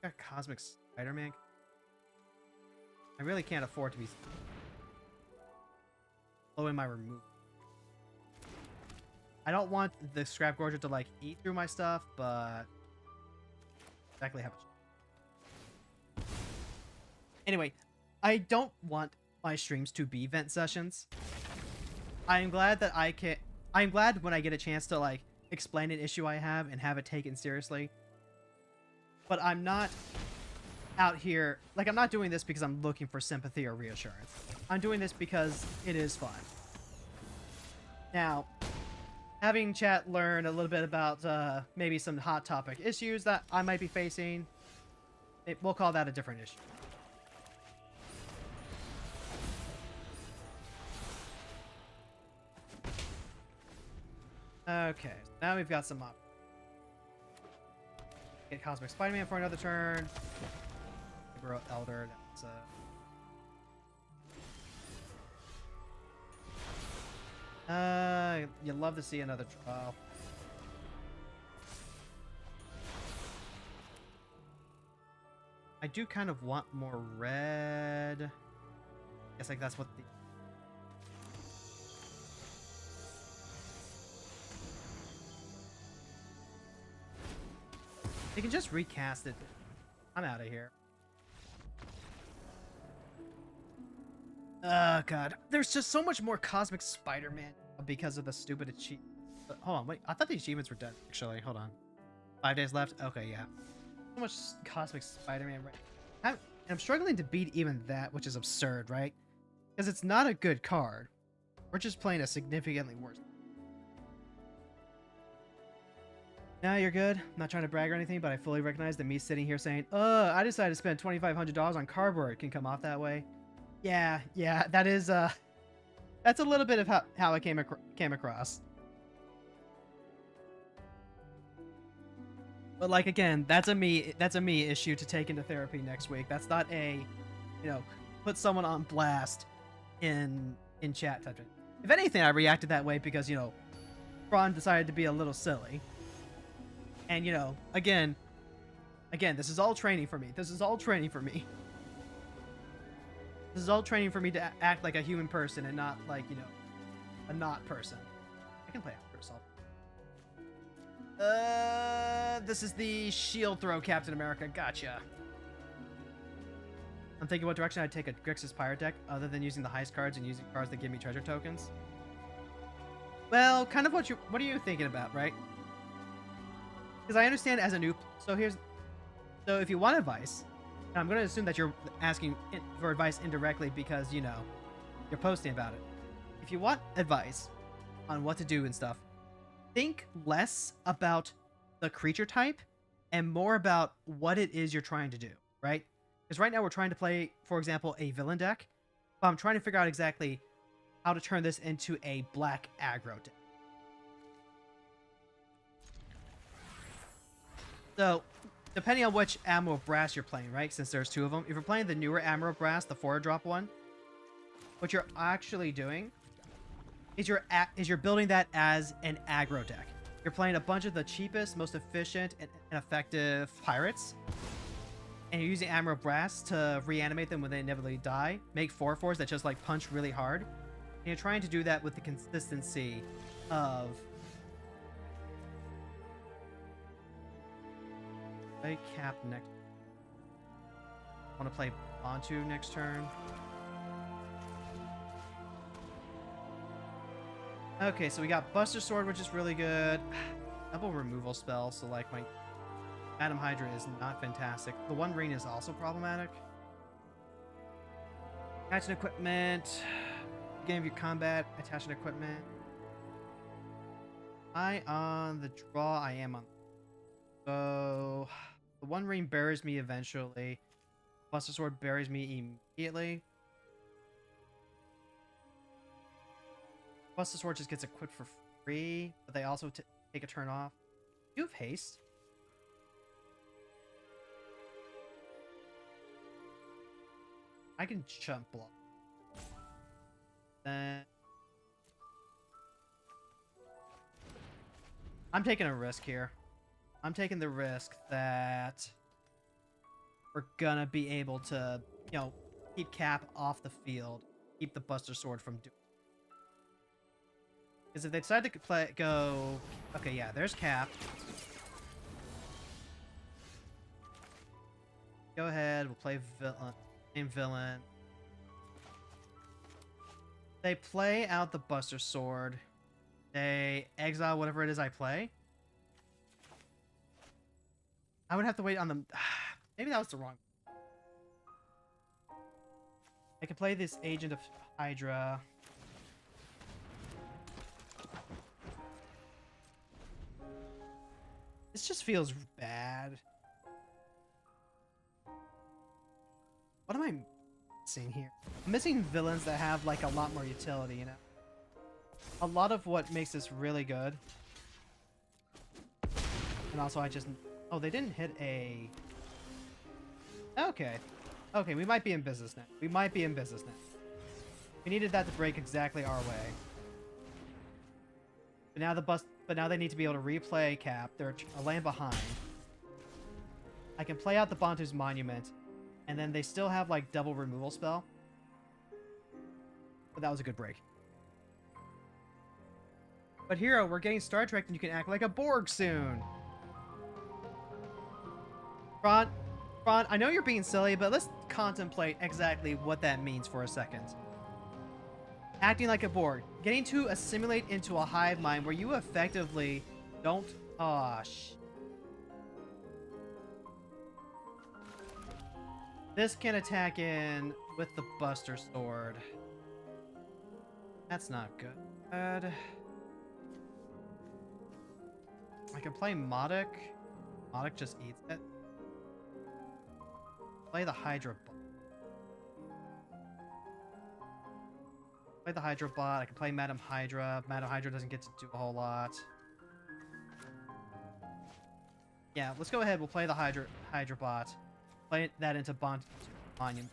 Got Cosmic Spider-Man. I really can't afford to be blowing my remove. I don't want the Scrap Gorger to like eat through my stuff, but exactly how much. Anyway, I don't want my streams to be vent sessions. I'm glad that I'm glad when I get a chance to like explain an issue I have and have it taken seriously. But I'm not out here, like, I'm not doing this because I'm looking for sympathy or reassurance. I'm doing this because it is fun. Now, having chat learn a little bit about maybe some hot topic issues that I might be facing. We'll call that a different issue. Okay, so now we've got some up. Get Cosmic Spider-Man for another turn. Bro Elder, that's you love to see another trial. I do kind of want more red. I guess like that's what the you can just recast it. I'm out of here. Oh god, there's just so much more Cosmic Spider-Man because of the stupid achievement. Hold on, wait, I thought the achievements were done. Actually, hold on. 5 days left. Okay, yeah. So much Cosmic Spider-Man. Right? I'm struggling to beat even that, which is absurd, right? Because it's not a good card. We're just playing a significantly worse. Now you're good. I'm not trying to brag or anything, but I fully recognize that me sitting here saying, I decided to spend $2,500 on cardboard can come off that way. Yeah, that is, that's a little bit of how I came across. But like, again, that's a me issue to take into therapy next week. That's not a, put someone on blast in chat type thing. If anything, I reacted that way because, Braun decided to be a little silly. And, again, this is all training for me. This is all training for me. This is all training for me to act like a human person and not like, a not person. I can play after assault. This is the shield throw Captain America. Gotcha. I'm thinking what direction I'd take a Grixis Pirate deck other than using the heist cards and using cards that give me treasure tokens. Well, kind of what are you thinking about, right? Because I understand as a noob. So if you want advice, and I'm going to assume that you're asking for advice indirectly because, you're posting about it. If you want advice on what to do and stuff, think less about the creature type and more about what it is you're trying to do, right? Because right now we're trying to play, for example, a villain deck, but I'm trying to figure out exactly how to turn this into a black aggro deck. So, depending on which Ammo Brass you're playing, right? Since there's 2 of them. If you're playing the newer Ammo Brass, the 4-drop one, what you're actually doing is you're building that as an aggro deck. You're playing a bunch of the cheapest, most efficient, and effective pirates. And you're using Ammo Brass to reanimate them when they inevitably die. Make 4/4s that just, like, punch really hard. And you're trying to do that with the consistency of... Play Cap next. I want to play Bantu next turn. Okay, so we got Buster Sword, which is really good. Double removal spell, so like my Madam Hydra is not fantastic. The One Ring is also problematic. Attaching equipment. Beginning of your combat. Attaching equipment. I on the draw. I am on. So the One Ring buries me eventually. Buster Sword buries me immediately. Buster Sword just gets equipped for free, but they also take a turn off. You have haste. I can jump block. Then I'm taking a risk here. I'm taking the risk that we're gonna be able to, keep Cap off the field, keep the Buster Sword from doing. Because if they decide to go... Okay, yeah, there's Cap. Go ahead, we'll play villain. They play out the Buster Sword. They exile whatever it is I play. I would have to wait on them. Maybe that was the wrong... I could play this Agent of Hydra. This just feels bad. What am I missing here? I'm missing villains that have like a lot more utility, you know? A lot of what makes this really good. And also I just... Oh, they didn't hit a... Okay. Okay, we might be in business now. We might be in business now. We needed that to break exactly our way. But now they need to be able to replay Cap. They're a land behind. I can play out the Bantu's Monument, and then they still have like double removal spell. But that was a good break. But Hero, we're getting Star Trek, and you can act like a Borg soon. Fron, I know you're being silly, but let's contemplate exactly what that means for a second. Acting like a Borg. Getting to assimilate into a hive mind where you effectively don't... This can attack in with the Buster Sword. That's not good. I can play Modic. Modic just eats it. Play the Hydra Bot. Play the Hydra Bot. I can play Madam Hydra. Madam Hydra doesn't get to do a whole lot. Yeah, let's go ahead. We'll play the Hydra Bot. Play that into Monument.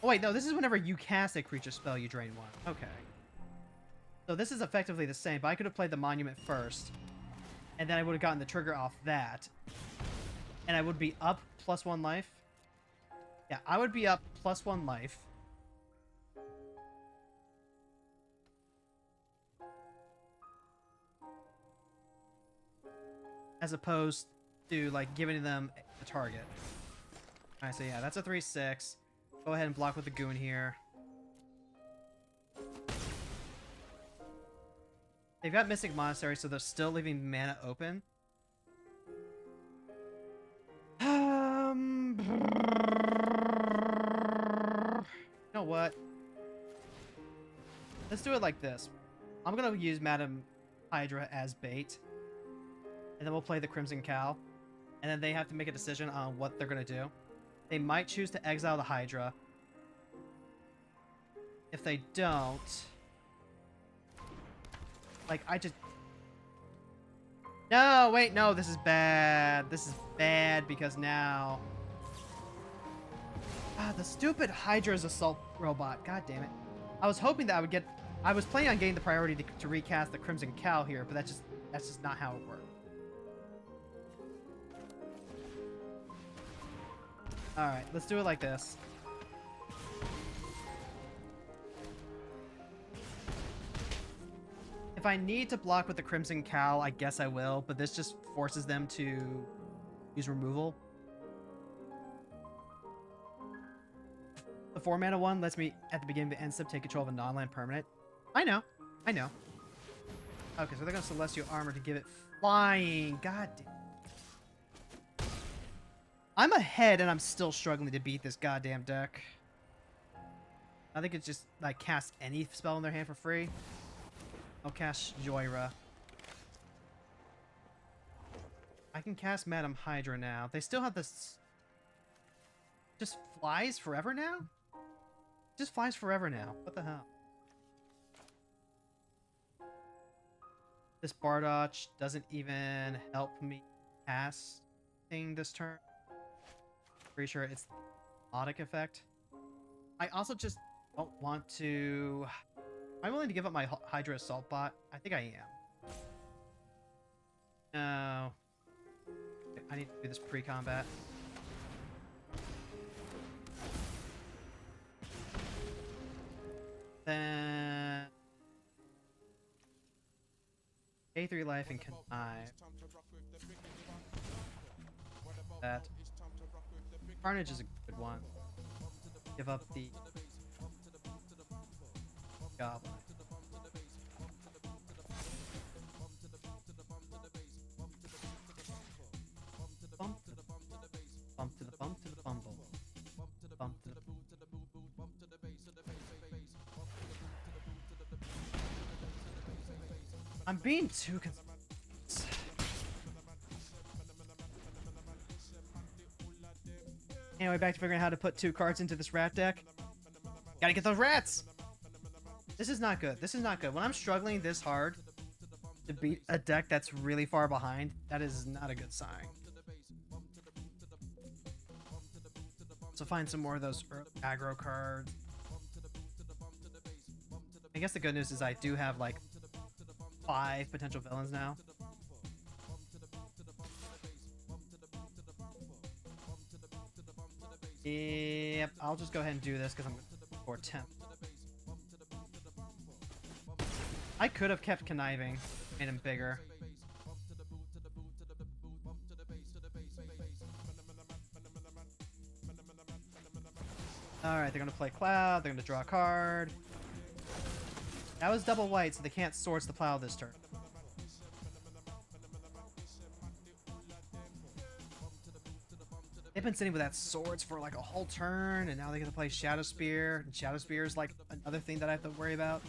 Oh wait, no, this is whenever you cast a creature spell, you drain one. Okay. So this is effectively the same, but I could have played the Monument first. And then I would have gotten the trigger off that. And I would be up +1 life. Yeah, I would be up +1 life. As opposed to, like, giving them a target. Alright, so yeah, that's a 3/6. Go ahead and block with the Goon here. They've got Mystic Monastery, so they're still leaving mana open. You know what? Let's do it like this. I'm gonna use Madam Hydra as bait. And then we'll play the Crimson Cow. And then they have to make a decision on what they're gonna do. They might choose to exile the Hydra. If they don't... Like, I just... No, wait, no, this is bad. This is bad because now... Ah, the stupid Hydra's assault robot. God damn it. I was hoping that I would get... I was planning on getting the priority to recast the Crimson Cow here, but that's just not how it worked. Alright, let's do it like this. If I need to block with the Crimson Cow, I guess I will, but this just forces them to use removal. The 4-mana one lets me, at the beginning of the end step, take control of a non-land permanent. I know. I know. Okay, so they're going to Celestial Armor to give it flying. God damn. I'm ahead and I'm still struggling to beat this goddamn deck. I think it's just, like, cast any spell in their hand for free. I'll cast Joyra. I can cast Madam Hydra now. They still have this... Just flies forever now? Just flies forever now. What the hell? This Bardoch doesn't even help me cast thing this turn. Pretty sure it's the Modic effect. I also just don't want to... Am I willing to give up my Hydra Assault Bot? I think I am. No. I need to do this pre-combat. Then... A3 life and connive. That. Carnage is a good one. Give up the... Goblin. Bump to the bump to the bump to the bumble. Bump to the I'm being too Anyway, back to figuring out how to put 2 cards into this rat deck. Gotta get those rats! This is not good. This is not good. When I'm struggling this hard to beat a deck that's really far behind, that is not a good sign. So find some more of those aggro cards. I guess the good news is I do have like 5 potential villains now. Yep, I'll just go ahead and do this because I'm for temp. I could have kept conniving, made him bigger. Alright, they're gonna play Cloud, they're gonna draw a card. That was double white, so they can't Swords the Plow this turn. They've been sitting with that Swords for like a whole turn, and now they get to play Shadow Spear. And Shadow Spear is like another thing that I have to worry about.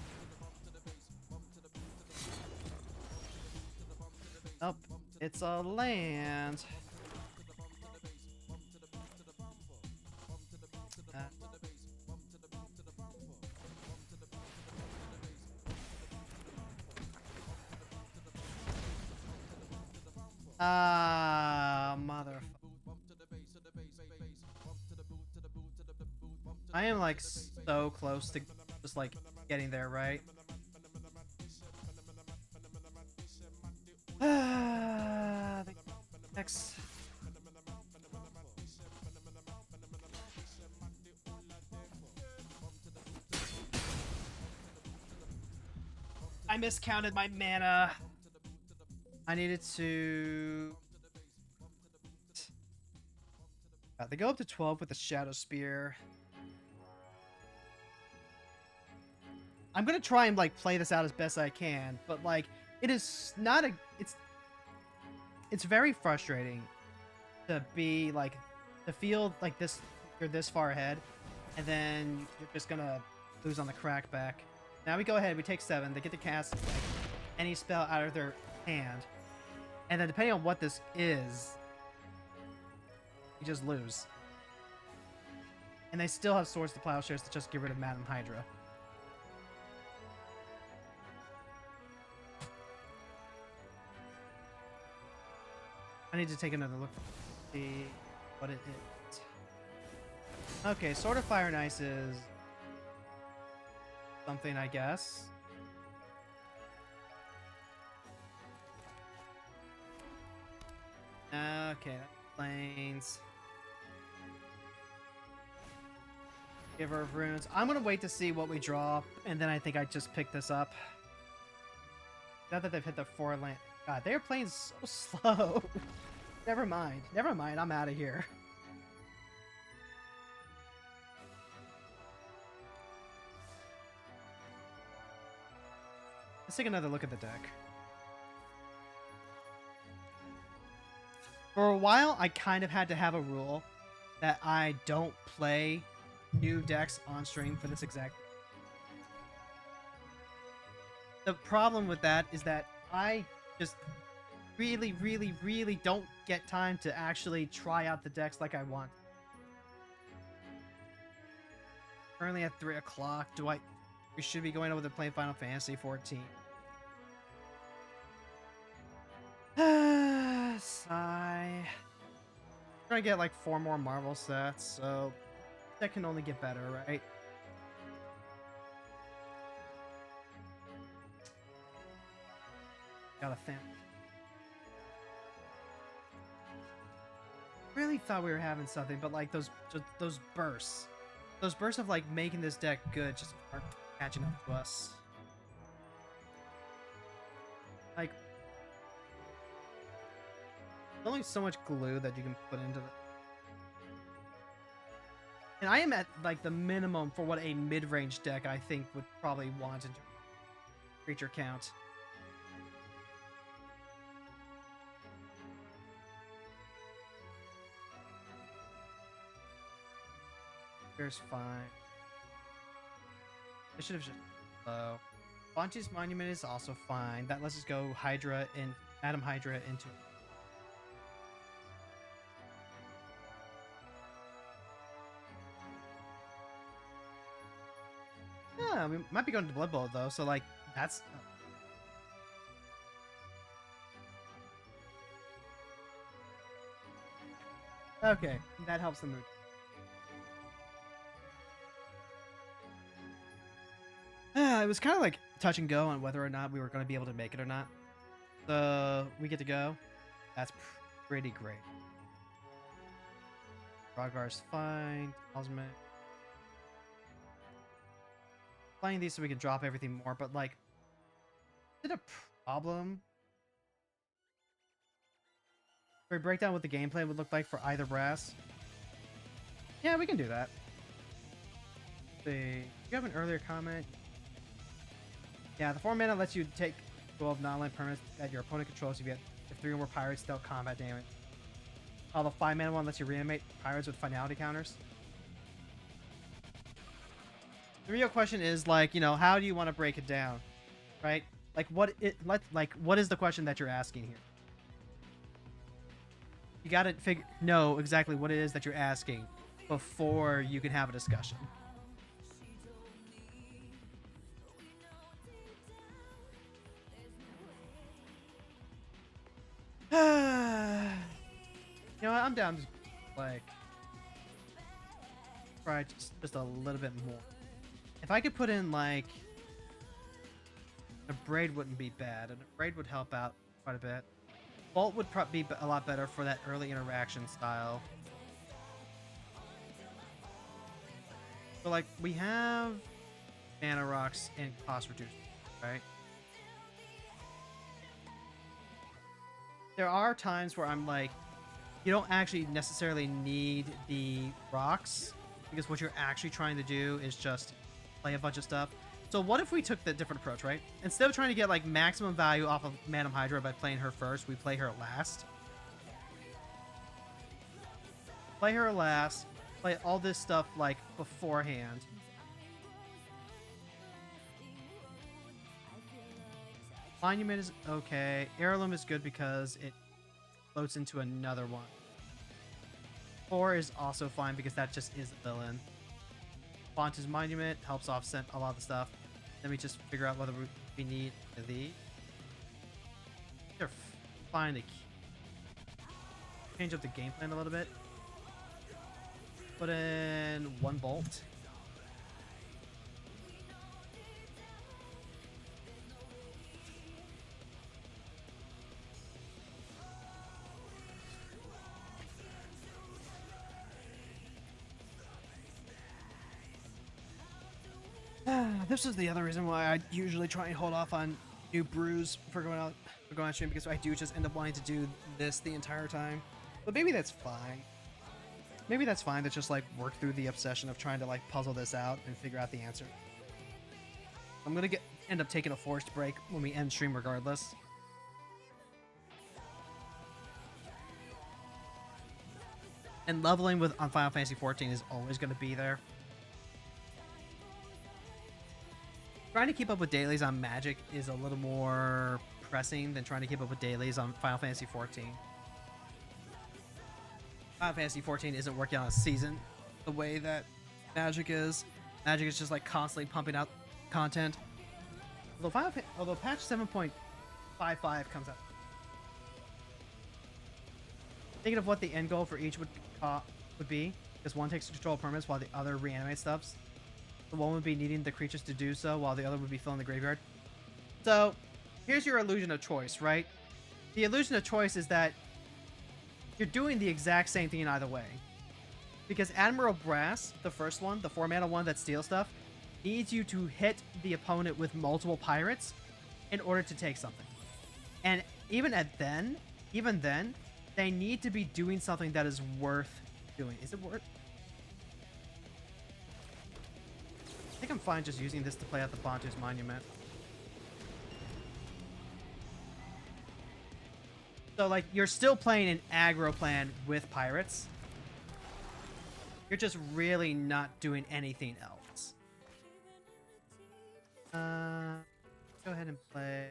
Nope, it's a land. Motherfucker. I am like so close to just like getting there, right? Next. I miscounted my mana. I needed to... They go up to 12 with the Shadow Spear. I'm gonna try and like play this out as best I can, but like it is not a... It's very frustrating to be like... to feel like this... you're this far ahead, and then you're just gonna lose on the crackback. Now we go ahead, we take 7, they get to cast like, any spell out of their hand. And then depending on what this is, you just lose. And they still have Swords to Plowshares to just get rid of Madam Hydra. I need to take another look to see what it is. Okay, Sword of Fire and Ice is something, I guess. Okay, planes. Giver of Runes. I'm gonna wait to see what we draw, and then I think I just pick this up. Now that they've hit the 4 land. God, they're playing so slow. Never mind. Never mind. I'm out of here. Let's take another look at the deck. For a while, I kind of had to have a rule that I don't play new decks on stream for this exact... The problem with that is that I just really don't get time to actually try out the decks like I want. Currently at 3 o'clock. We should be going over to play Final Fantasy 14. Sigh. I'm trying to get like 4 more Marvel sets, so that can only get better, right? Gotta think. Really thought we were having something, but like those bursts. Those bursts of like making this deck good just aren't catching up to us. Like, there's only so much glue that you can put into the... And I am at like the minimum for what a mid-range deck I think would probably want in creature count. Here's fine. I should have just... Bonchi's Monument is also fine. That lets us go Hydra and Madam Hydra into it. We might be going to Blood Bowl though, so like that's. Okay, that helps the mood. It was kind of like touch and go on whether or not we were going to be able to make it or not. So we get to go. That's pretty great. Rogar's fine. Osmond. Playing these so we can drop everything more, but like, is it a problem? For a breakdown what the gameplay would look like for either brass? Yeah, we can do that. Let's see. You have an earlier comment? Yeah, the 4 mana lets you take 12 non-land permanents that your opponent controls if you have 3 or more pirates dealt combat damage. While the 5 mana one lets you reanimate pirates with finality counters. The real question is like, you know, how do you want to break it down, right? Like what is the question that you're asking here? You gotta know exactly what it is that you're asking before you can have a discussion. You know what? I'm down to like try just a little bit more. If I could put in like a braid wouldn't be bad, and a braid would help out quite a bit. Bolt would probably be a lot better for that early interaction style. So like we have mana rocks and cost reduced, right? There are times where I'm like, you don't actually necessarily need the rocks because what you're actually trying to do is just play a bunch of stuff. So what if we took the different approach, right? Instead of trying to get like maximum value off of Madam Hydra by playing her first, we play her last. Play her last, play all this stuff like beforehand. Monument is okay. Heirloom is good because it floats into another one. 4 is also fine because that just is a villain. Fonta's Monument helps offset a lot of the stuff. Then we just figure out whether we need the. They're fine to change up the game plan a little bit. Put in 1 bolt. This is the other reason why I usually try and hold off on new brews for going on stream, because I do just end up wanting to do this the entire time. But maybe that's fine. Maybe that's fine to just like work through the obsession of trying to like puzzle this out and figure out the answer. I'm gonna end up taking a forced break when we end stream regardless. And leveling on Final Fantasy XIV is always going to be there. Trying to keep up with dailies on Magic is a little more pressing than trying to keep up with dailies on Final Fantasy XIV. Final Fantasy XIV isn't working on a season the way that Magic is. Magic is just like constantly pumping out content. Although patch 7.55 comes out. Thinking of what the end goal for each would be, because one takes control of permanents while the other reanimates stuffs. The one would be needing the creatures to do so, while the other would be filling the graveyard. So, here's your illusion of choice, right? The illusion of choice is that you're doing the exact same thing in either way. Because Admiral Brass, the first one, the 4-mana one that steals stuff, needs you to hit the opponent with multiple pirates in order to take something. And even then, they need to be doing something that is worth doing. Is it worth? I think I'm fine just using this to play out the Fonta's Monument. So, like, you're still playing an aggro plan with pirates. You're just really not doing anything else. Go ahead and play.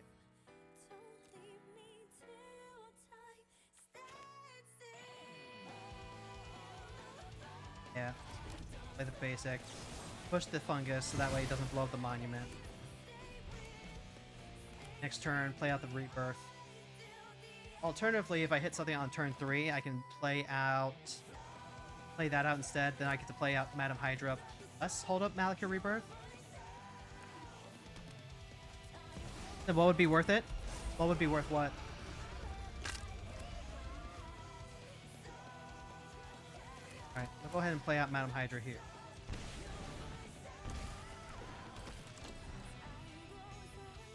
Yeah. Play the basic. Push the fungus so that way it doesn't blow up the monument. Next turn, play out the rebirth. Alternatively, if I hit something on turn 3, I can play that out instead. Then I get to play out Madam Hydra. Let's hold up Malakir Rebirth. Then what would be worth it? What would be worth what? Alright, I'll go ahead and play out Madam Hydra here.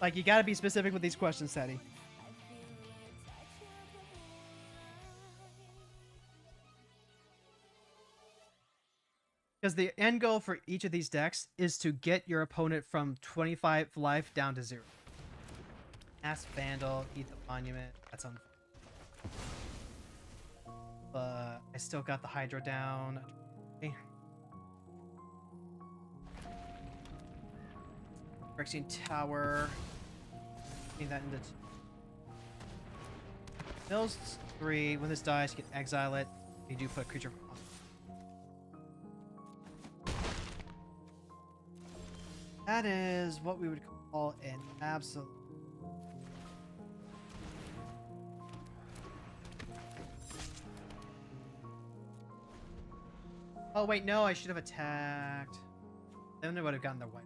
Like, you gotta be specific with these questions, Sadie. Because the end goal for each of these decks is to get your opponent from 25 life down to 0. Ask Vandal, eat the monument. That's unfair. But I still got the Hydra down. Okay. Phyrexian Tower. Getting that into Mills 3. When this dies, you can exile it. You do put a creature on. That is what we would call an absolute. Oh wait, no, I should have attacked. Then they would have gotten their wipe.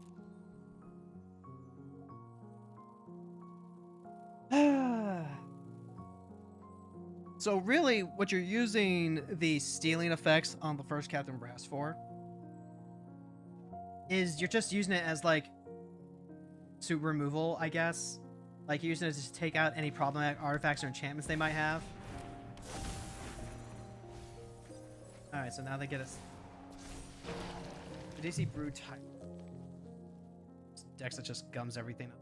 So really, what you're using the stealing effects on the first Captain Brass for is you're just using it as like suit removal, I guess. Like you're using it to take out any problematic artifacts or enchantments they might have. Alright, so now they get us the DC Brood type. Dex that just gums everything up.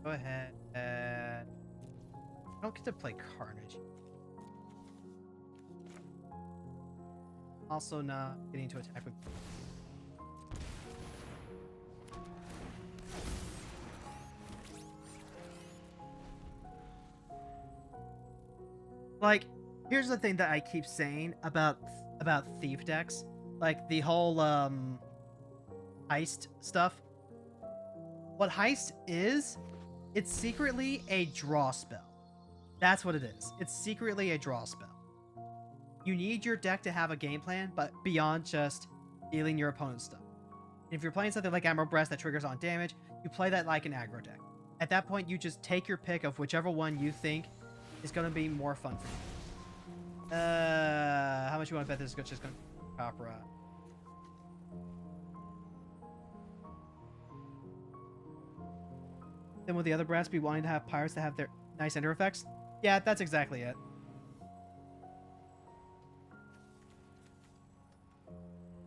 Go ahead. I don't get to play Carnage. Also not getting to attack with. Like, here's the thing that I keep saying about thief decks. Like the whole heist stuff. What heist is, it's secretly a draw spell. That's what it is. It's secretly a draw spell. You need your deck to have a game plan, but beyond just dealing your opponent's stuff. And if you're playing something like Emerald Breast that triggers on damage, you play that like an aggro deck. At that point, you just take your pick of whichever one you think is going to be more fun for you. How much you want to bet this is just going to Opera? Then will the other brass be wanting to have pirates that have their nice ender effects? Yeah, that's exactly it.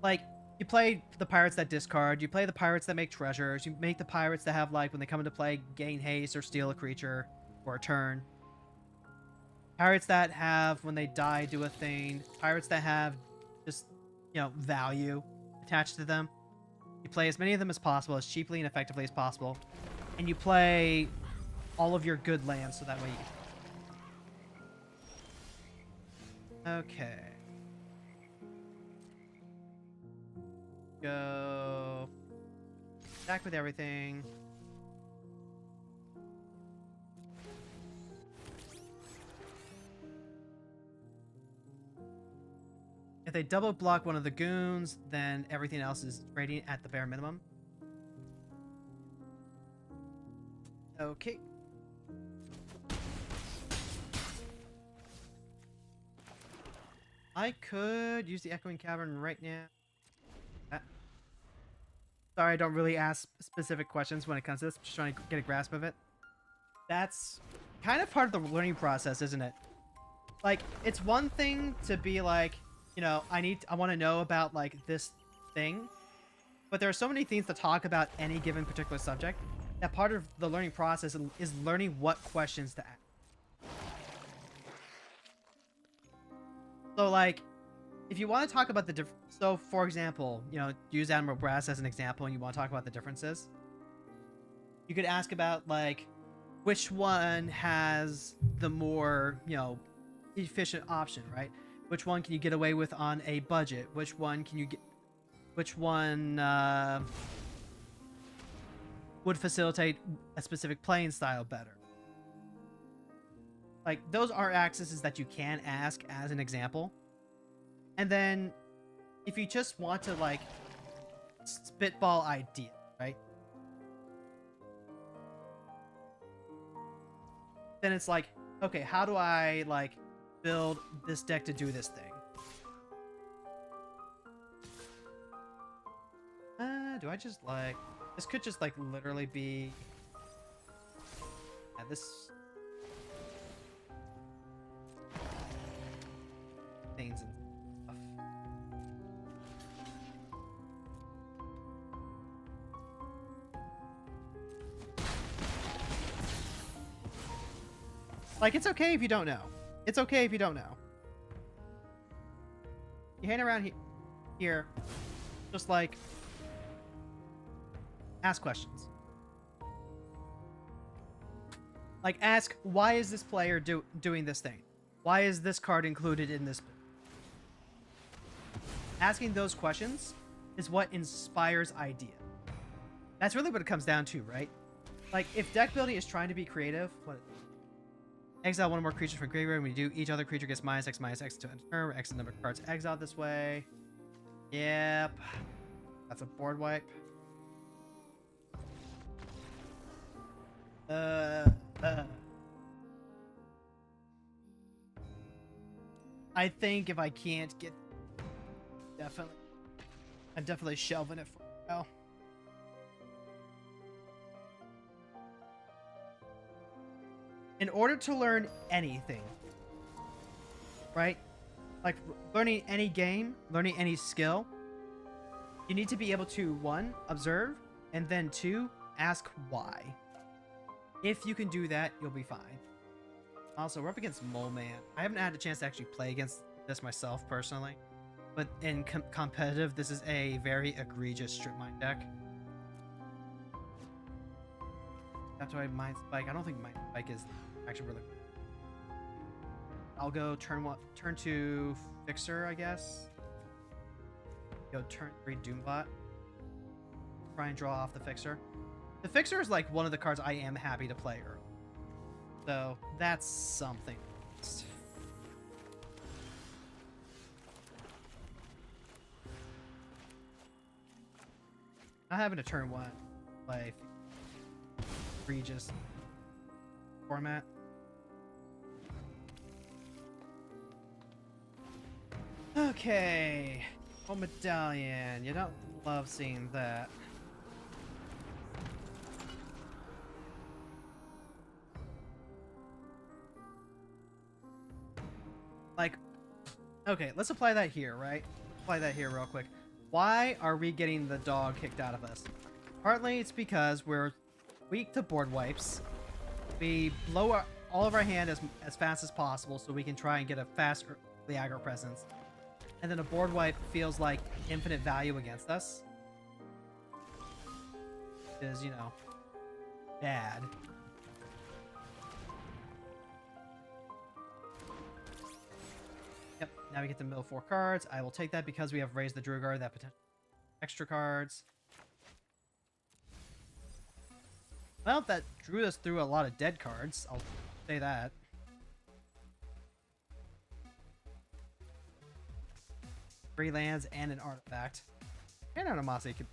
Like, you play the pirates that discard, you play the pirates that make treasures, you make the pirates that have, like, when they come into play, gain haste or steal a creature for a turn. Pirates that have, when they die, do a thing. Pirates that have just, you know, value attached to them. You play as many of them as possible, as cheaply and effectively as possible. And you play all of your good lands, so that way you can... Okay. Go... Back with everything. If they double block one of the goons, then everything else is rating at the bare minimum. Okay. I could use the Echoing Cavern right now. Sorry, I don't really ask specific questions when it comes to this. I'm just trying to get a grasp of it. That's kind of part of the learning process, isn't it? Like, it's one thing to be like, you know, I want to know about, like, this thing. But there are so many things to talk about any given particular subject that part of the learning process is learning what questions to ask. So, like, if you want to talk about the so, for example, you know, use Admiral Brass as an example and you want to talk about the differences, you could ask about, like, which one has the more, you know, efficient option, right? Which one can you get away with on a budget? Which one can you get? Which one would facilitate a specific playing style better? Like, those are accesses that you can ask as an example. And then if you just want to, like, spitball idea, right? Then it's like, okay, how do I, like, build this deck to do this thing? Do I just, like... This could just, like, literally be... Yeah, this... Things and stuff. Like, it's okay if you don't know. It's okay if you don't know. You hang around here, just like... Ask questions. Like, ask, why is this player doing this thing? Why is this card included in this? Asking those questions is what inspires idea. That's really what it comes down to, right? Like, if deck building is trying to be creative, exile one or more creatures from graveyard. When you do, each other creature gets -X to end turn. X the number of cards exiled this way. Yep. That's a board wipe. I think if I can't get... I'm definitely shelving it for now. In order to learn anything, right? Like, learning any game, learning any skill, you need to be able to, 1, observe, and then 2, ask why. If you can do that, you'll be fine. Also, we're up against Mole Man. I haven't had a chance to actually play against this myself, personally. But in competitive, this is a very egregious strip mine deck. After I Mind Spike, I don't think Mind Spike is actually really... I'll go turn 2 Fixer, I guess. Go turn 3 Doombot. Try and draw off the Fixer. The Fixer is like one of the cards I am happy to play early. So that's something. Not having a turn 1 play egregious format. Okay. Oh, medallion. You don't love seeing that. Like, okay, let's apply that here, right? Apply that here real quick. Why are we getting the dog kicked out of us? Partly it's because we're weak to board wipes. We blow all of our hand as fast as possible so we can try and get a fast early aggro presence. And then a board wipe feels like infinite value against us. Is, you know, bad. Yep, now we get to mill 4 cards. I will take that because we have raised the Druid, that potential extra cards. Well, that drew us through a lot of dead cards. I'll say that. Three lands and an artifact. And animosity could...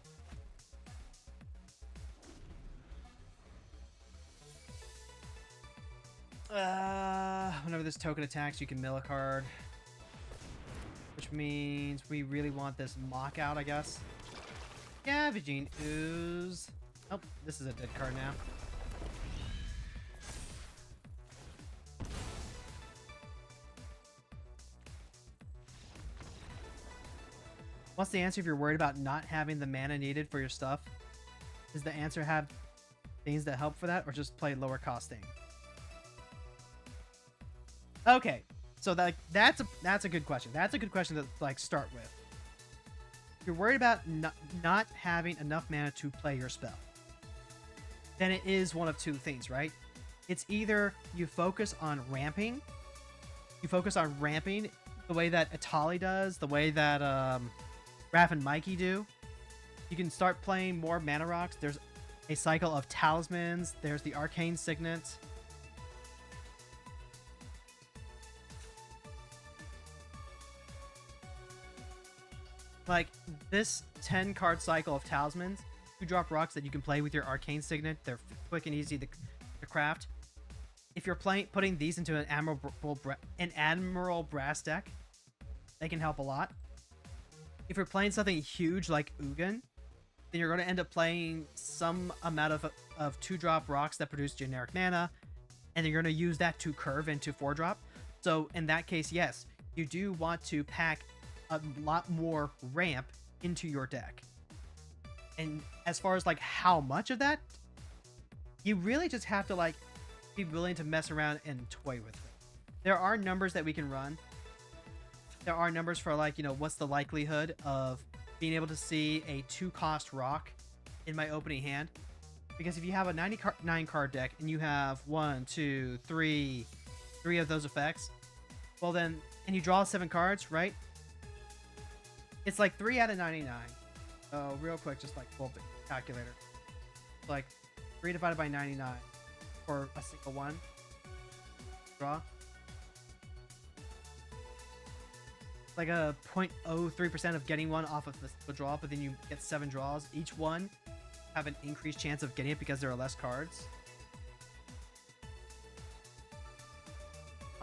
Whenever this token attacks, you can mill a card. Which means we really want this mock out, I guess. Scavenging Ooze. Oh, this is a dead card now. What's the answer if you're worried about not having the mana needed for your stuff? Does the answer have things that help for that, or just play lower costing? Okay, so that's a good question. That's a good question to like start with. If you're worried about not having enough mana to play your spell, then it is one of two things, right? It's either you focus on ramping you focus on ramping the way that Atali does, the way that Raph and Mikey do, you can start playing more mana rocks. There's a cycle of talismans. There's the arcane signet. Like this 10 card cycle of talismans, 2-drop rocks that you can play with your arcane signet. They're quick and easy to craft. If you're putting these into an Admiral Brass deck, they can help a lot. If you're playing something huge like Ugin, then you're going to end up playing some amount of 2-drop rocks that produce generic mana, and you're going to use that to curve into 4-drop. So in that case, yes, you do want to pack a lot more ramp into your deck. And as far as like how much of that, you really just have to like be willing to mess around and toy with it. There are numbers that we can run. There are numbers for like, you know, what's the likelihood of being able to see a 2-cost rock in my opening hand. Because if you have a 99 card deck and you have 1, 2, 3 of those effects, well then, and you draw 7 cards, right? It's like 3 out of 99. So real quick, just like pull up the calculator. Like 3 divided by 99 for a single one. Draw. Like a 0.03% of getting one off of the draw, but then you get 7 draws. Each one have an increased chance of getting it because there are less cards.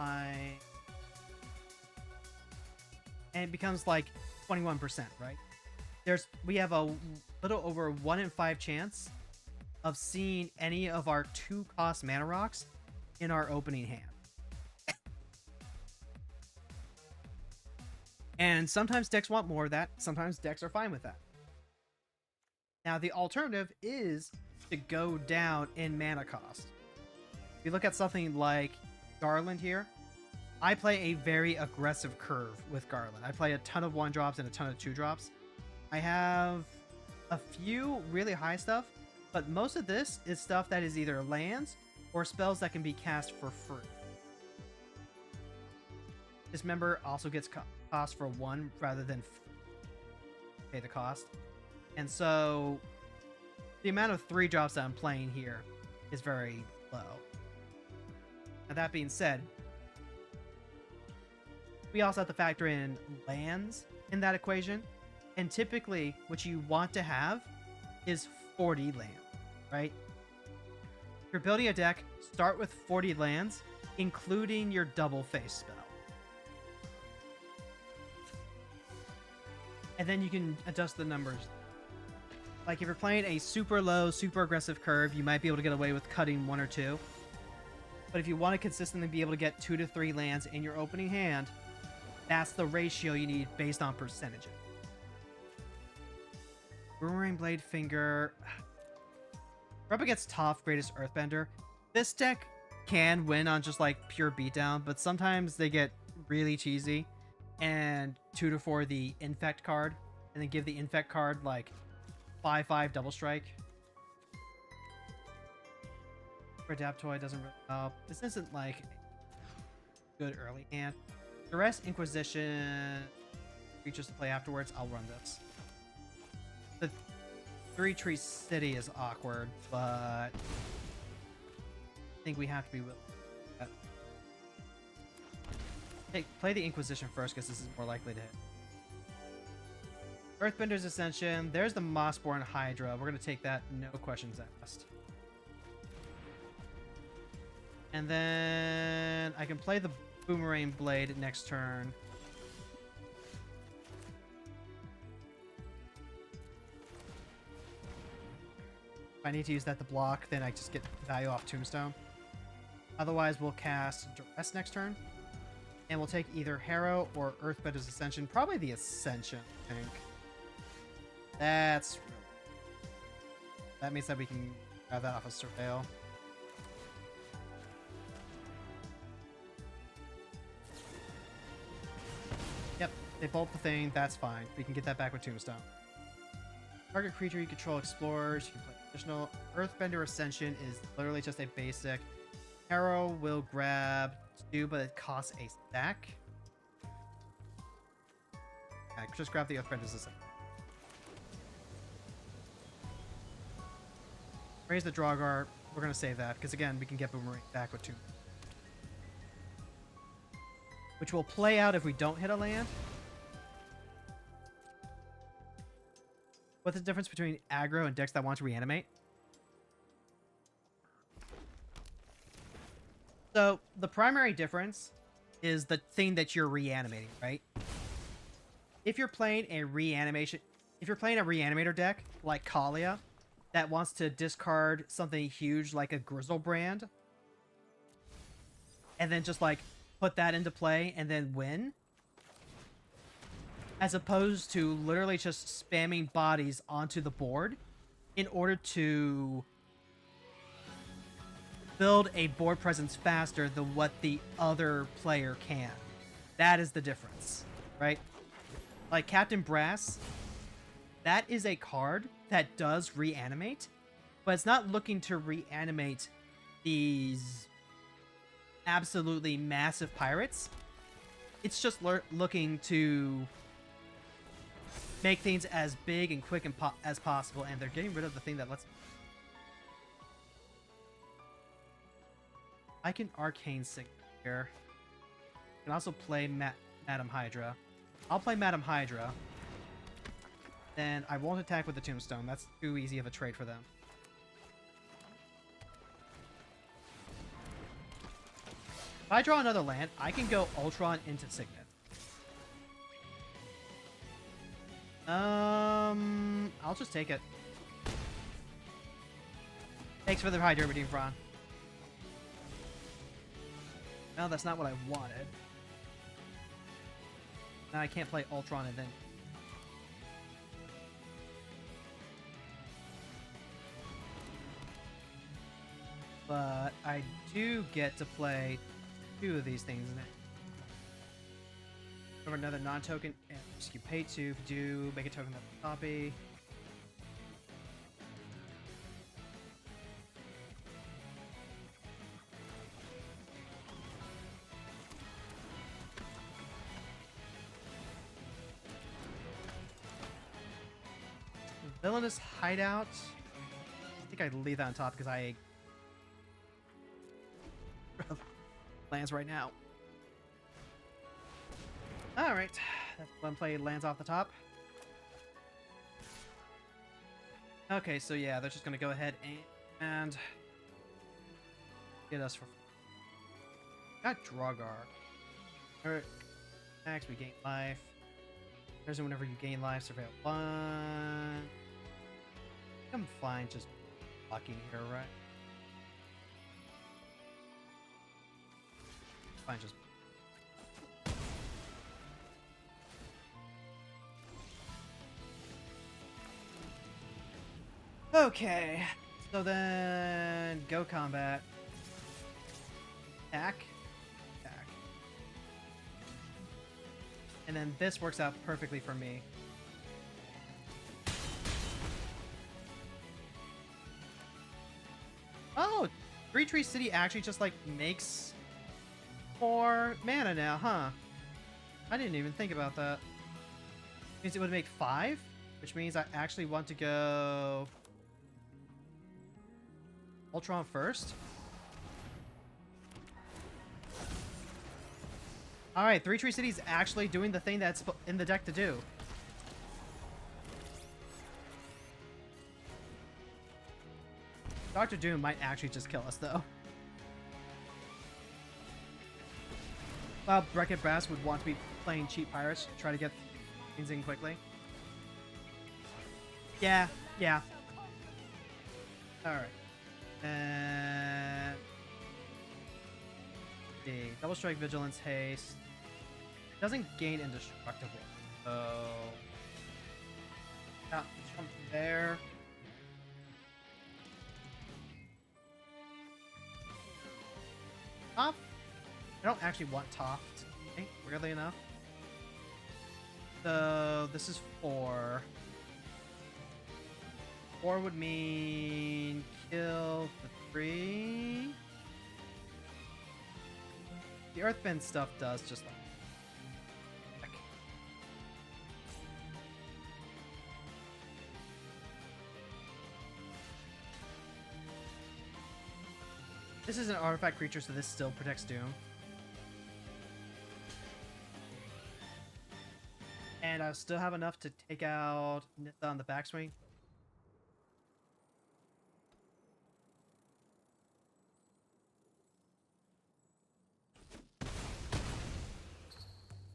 And it becomes like 21%, right? We have a little over 1 in 5 chance of seeing any of our 2-cost mana rocks in our opening hand. And sometimes decks want more of that. Sometimes decks are fine with that. Now, the alternative is to go down in mana cost. If you look at something like Garland here, I play a very aggressive curve with Garland. I play a ton of 1-drops and a ton of 2-drops. I have a few really high stuff, but most of this is stuff that is either lands or spells that can be cast for free. This member also gets cost for 1 rather than pay the cost. And so the amount of 3-drops that I'm playing here is very low. Now that being said, we also have to factor in lands in that equation. And typically what you want to have is 40 land, right? If you're building a deck, start with 40 lands, including your double face spell. And then you can adjust the numbers. Like if you're playing a super low, super aggressive curve, you might be able to get away with cutting 1 or 2. But if you want to consistently be able to get 2 to 3 lands in your opening hand, that's the ratio you need based on percentage. Boomerang Blade Finger. We're up against Toph, Greatest Earthbender. This deck can win on just like pure beatdown, but sometimes they get really cheesy and 2 to 4 the Infect card, and then give the Infect card like 5/5 double strike. Adaptoid doesn't really help. This isn't like a good early hand. Duress Inquisition features to play afterwards. I'll run this. The 3-tree city is awkward, but I think we have to be willing. Hey, play the Inquisition first because this is more likely to hit. Earthbender's Ascension. There's the Mossborn Hydra. We're going to take that, no questions asked. And then I can play the Boomerang Blade next turn. If I need to use that to block, then I just get value off Tombstone. Otherwise, we'll cast Duress next turn. And we'll take either Harrow or Earthbender's Ascension. Probably the Ascension, I think. That means that we can grab that off of Surveil. Yep, they bolt the thing. That's fine. We can get that back with Tombstone. Target creature you control explores. You can play additional. Earthbender Ascension is literally just a basic Arrow will grab 2, but it costs a stack. Yeah, just grab the apprentices. Raise the Draugr. We're gonna save that because again we can get Boomerang back with 2, which will play out if we don't hit a land. What's the difference between aggro and decks that want to reanimate? So the primary difference is the thing that you're reanimating, right? If you're playing a reanimator deck like Kalia that wants to discard something huge like a Grizzlebrand and then just like put that into play and then win, as opposed to literally just spamming bodies onto the board in order to build a board presence faster than what the other player can. That is the difference, right? Like Captain Brass, that is a card that does reanimate, but it's not looking to reanimate these absolutely massive pirates. It's just looking to make things as big and quick and as possible, and they're getting rid of the thing that lets... I can Arcane Signet here. I can also play Madam Hydra. I'll play Madam Hydra. Then I won't attack with the Tombstone. That's too easy of a trade for them. If I draw another land, I can go Ultron into Signet. I'll just take it. Thanks for the Hydra, Redeem Fron. No, that's not what I wanted. Now I can't play Ultron and then... But I do get to play 2 of these things in it. Over another non-token, and you pay 2 if you do, make a token of a copy. Villainous Hideout. I think I'd leave that on top because I lands right now. Alright, that's one play lands off the top. Okay, so yeah, they're just gonna go ahead and get us for... Got Draugr. Alright, next we gain life. There's whenever you gain life, surveil 1. I'm fine just blocking here, right? Fine, just... Okay, so then go combat. Attack. Attack. And then this works out perfectly for me. Oh, Three Tree City actually just like makes more mana now, huh? I didn't even think about that. Means it would make 5, which means I actually want to go Ultron first. Alright, Three Tree City's actually doing the thing that's in the deck to do. Dr. Doom might actually just kill us, though. While Beckett Brass would want to be playing cheap pirates, try to get things in quickly. Yeah, yeah. Alright. And... Double Strike, Vigilance, Haste. Doesn't gain Indestructible. So... Yeah, jump there. Top? I don't actually want Toft, weirdly enough. So, this is 4. 4 would mean kill the 3. The earthbend stuff does just like... This is an artifact creature, so this still protects Doom. And I still have enough to take out Nissa on the backswing.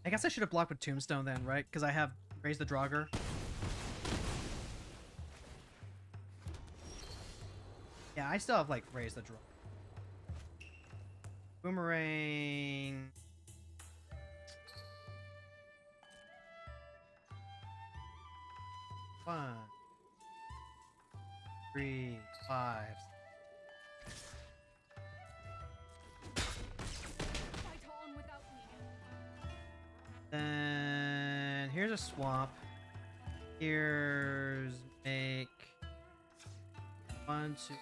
I guess I should have blocked with Tombstone then, right? Because I have Raise the Draugr. Yeah, I still have, like, Raise the Draugr. Boomerang. One, 3, 5. Then here's a swamp. Here's make 1, 2.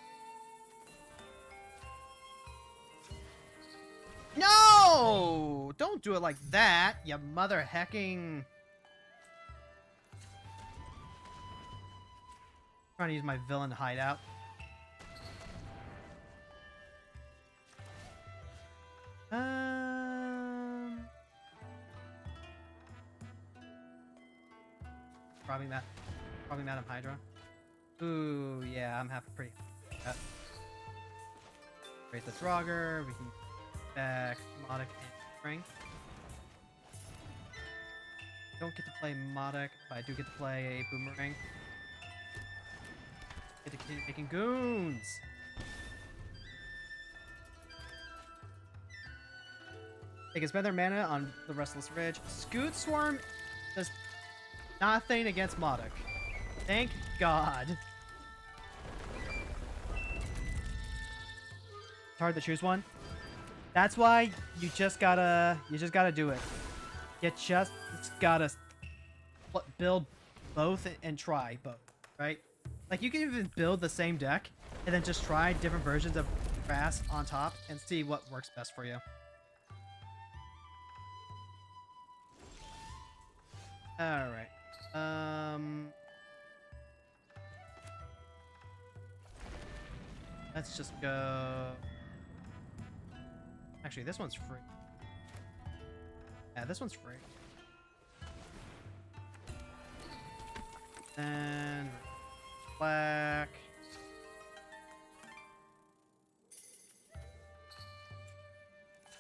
No! Don't do it like that, you mother hecking. Trying to use my villain hideout. Probably Madam Hydra. Ooh, yeah, I'm happy pretty. Raise the Draugr. We can back Modic and Spring. Don't get to play Modic, but I do get to play a Boomerang. Get to keep making goons. They can spend their mana on the Restless Ridge. Scoot Swarm does nothing against Modic. Thank God. It's hard to choose one. That's why you just gotta do it. You just gotta build both and try both, right? Like, you can even build the same deck and then just try different versions of grass on top and see what works best for you. Alright. Let's just go... Actually, this one's free. Yeah, this one's free. And... black.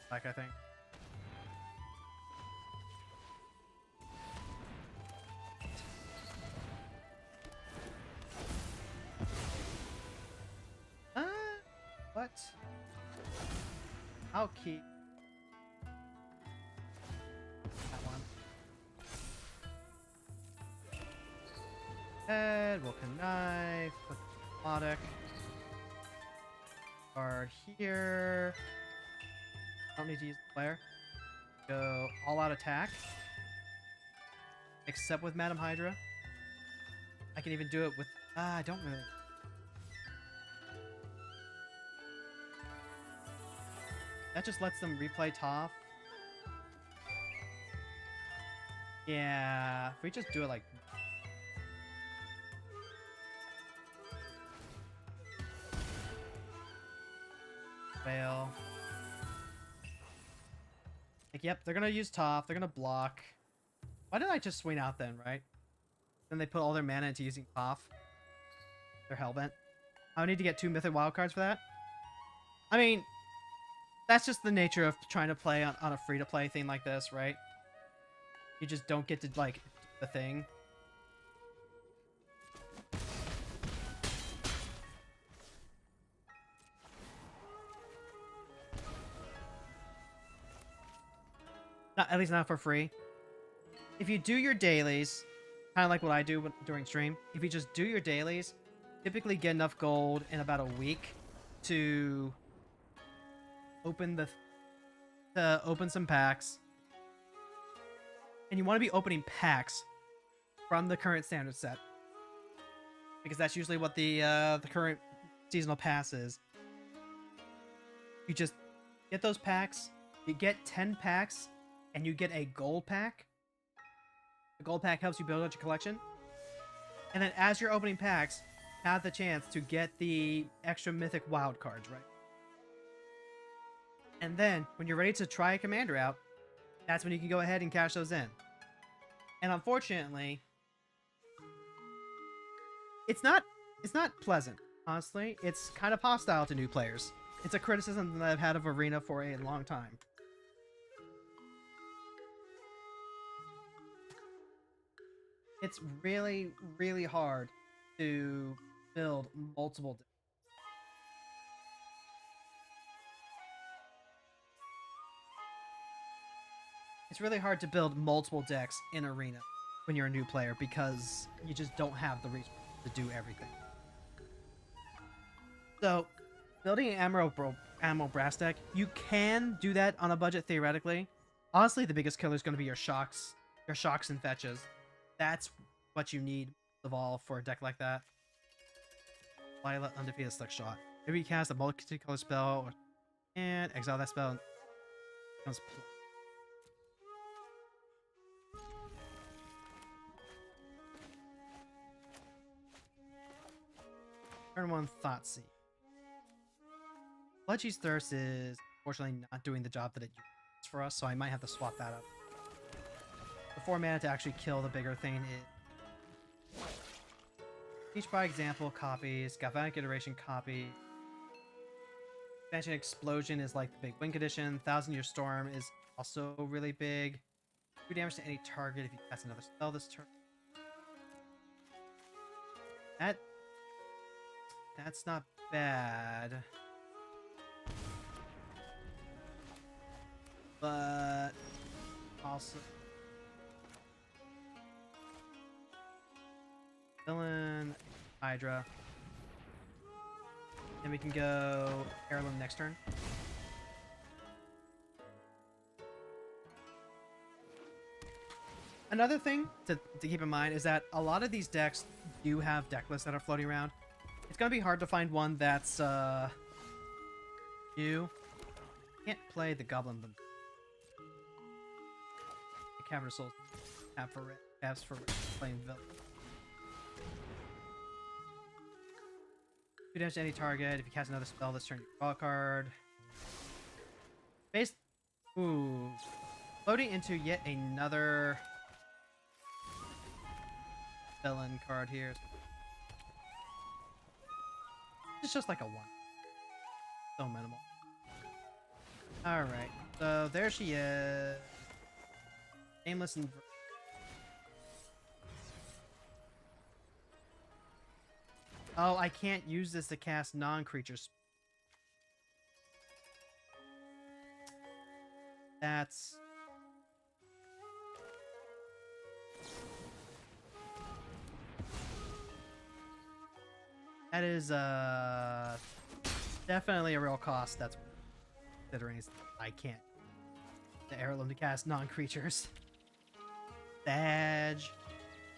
Black, I think. What? I'll keep that one. And we'll connive, put the Modic card here. Don't need to use the player. Go all out attack. Except with Madam Hydra. I can even do it with... I don't really... That just lets them replay Toph. Yeah, if we just do it like... Fail. Like, yep, they're gonna use Toph, they're gonna block. Why didn't I just swing out then, right? Then they put all their mana into using Toph. They're hellbent. I would need to get 2 Mythic Wildcards for that. I mean... That's just the nature of trying to play on a free-to-play thing like this, right? You just don't get to, like, do the thing. At least not for free. If you do your dailies, kind of like what I do during stream, if you just do your dailies, typically get enough gold in about a week to... open some packs, and you want to be opening packs from the current standard set because that's usually what the current seasonal pass is. You just get those packs, You get 10 packs, and you get a gold pack. The gold pack helps you build out your collection. And then as you're opening packs, have the chance to get the extra mythic wild cards, right? And then, when you're ready to try a commander out, that's when you can go ahead and cash those in. And unfortunately, it's not pleasant, honestly. It's kind of hostile to new players. It's a criticism that I've had of Arena for a long time. It's really, really hard to build multiple decks. It's really hard to build multiple decks in Arena when you're a new player because you just don't have the resources to do everything. So, building an Admiral Brass deck, you can do that on a budget theoretically. Honestly, the biggest killer is going to be your shocks and fetches. That's what you need of all for a deck like that. Lila, undefeated slick shot. Maybe you cast a multicolor spell and exile that spell. Turn 1 Thoughtseize. Sludgy's Thirst is unfortunately not doing the job that it used for us, so I might have to swap that up. The 4 mana to actually kill the bigger thing is Teach by Example copies, Galvanic Iteration copy. Expansion Explosion is like the big win condition. 1,000 Year Storm is also really big. 2 damage to any target if you cast another spell this turn. That's not bad. But also Villain, Hydra. And we can go Heirloom next turn. Another thing to keep in mind is that a lot of these decks do have deck lists that are floating around. It's gonna be hard to find one that's new. Can't play the Goblin, but the Cavern of Souls have for playing Villain. 2 damage to any target. If you cast another spell this turn, you draw a card. Floating into yet another villain card here. It's just like a 1. So minimal. Alright, so there she is. Nameless and... Oh, I can't use this to cast non-creatures. That's... That is, definitely a real cost. That's considering I can't. The Heirloom to cast non-creatures. Badge.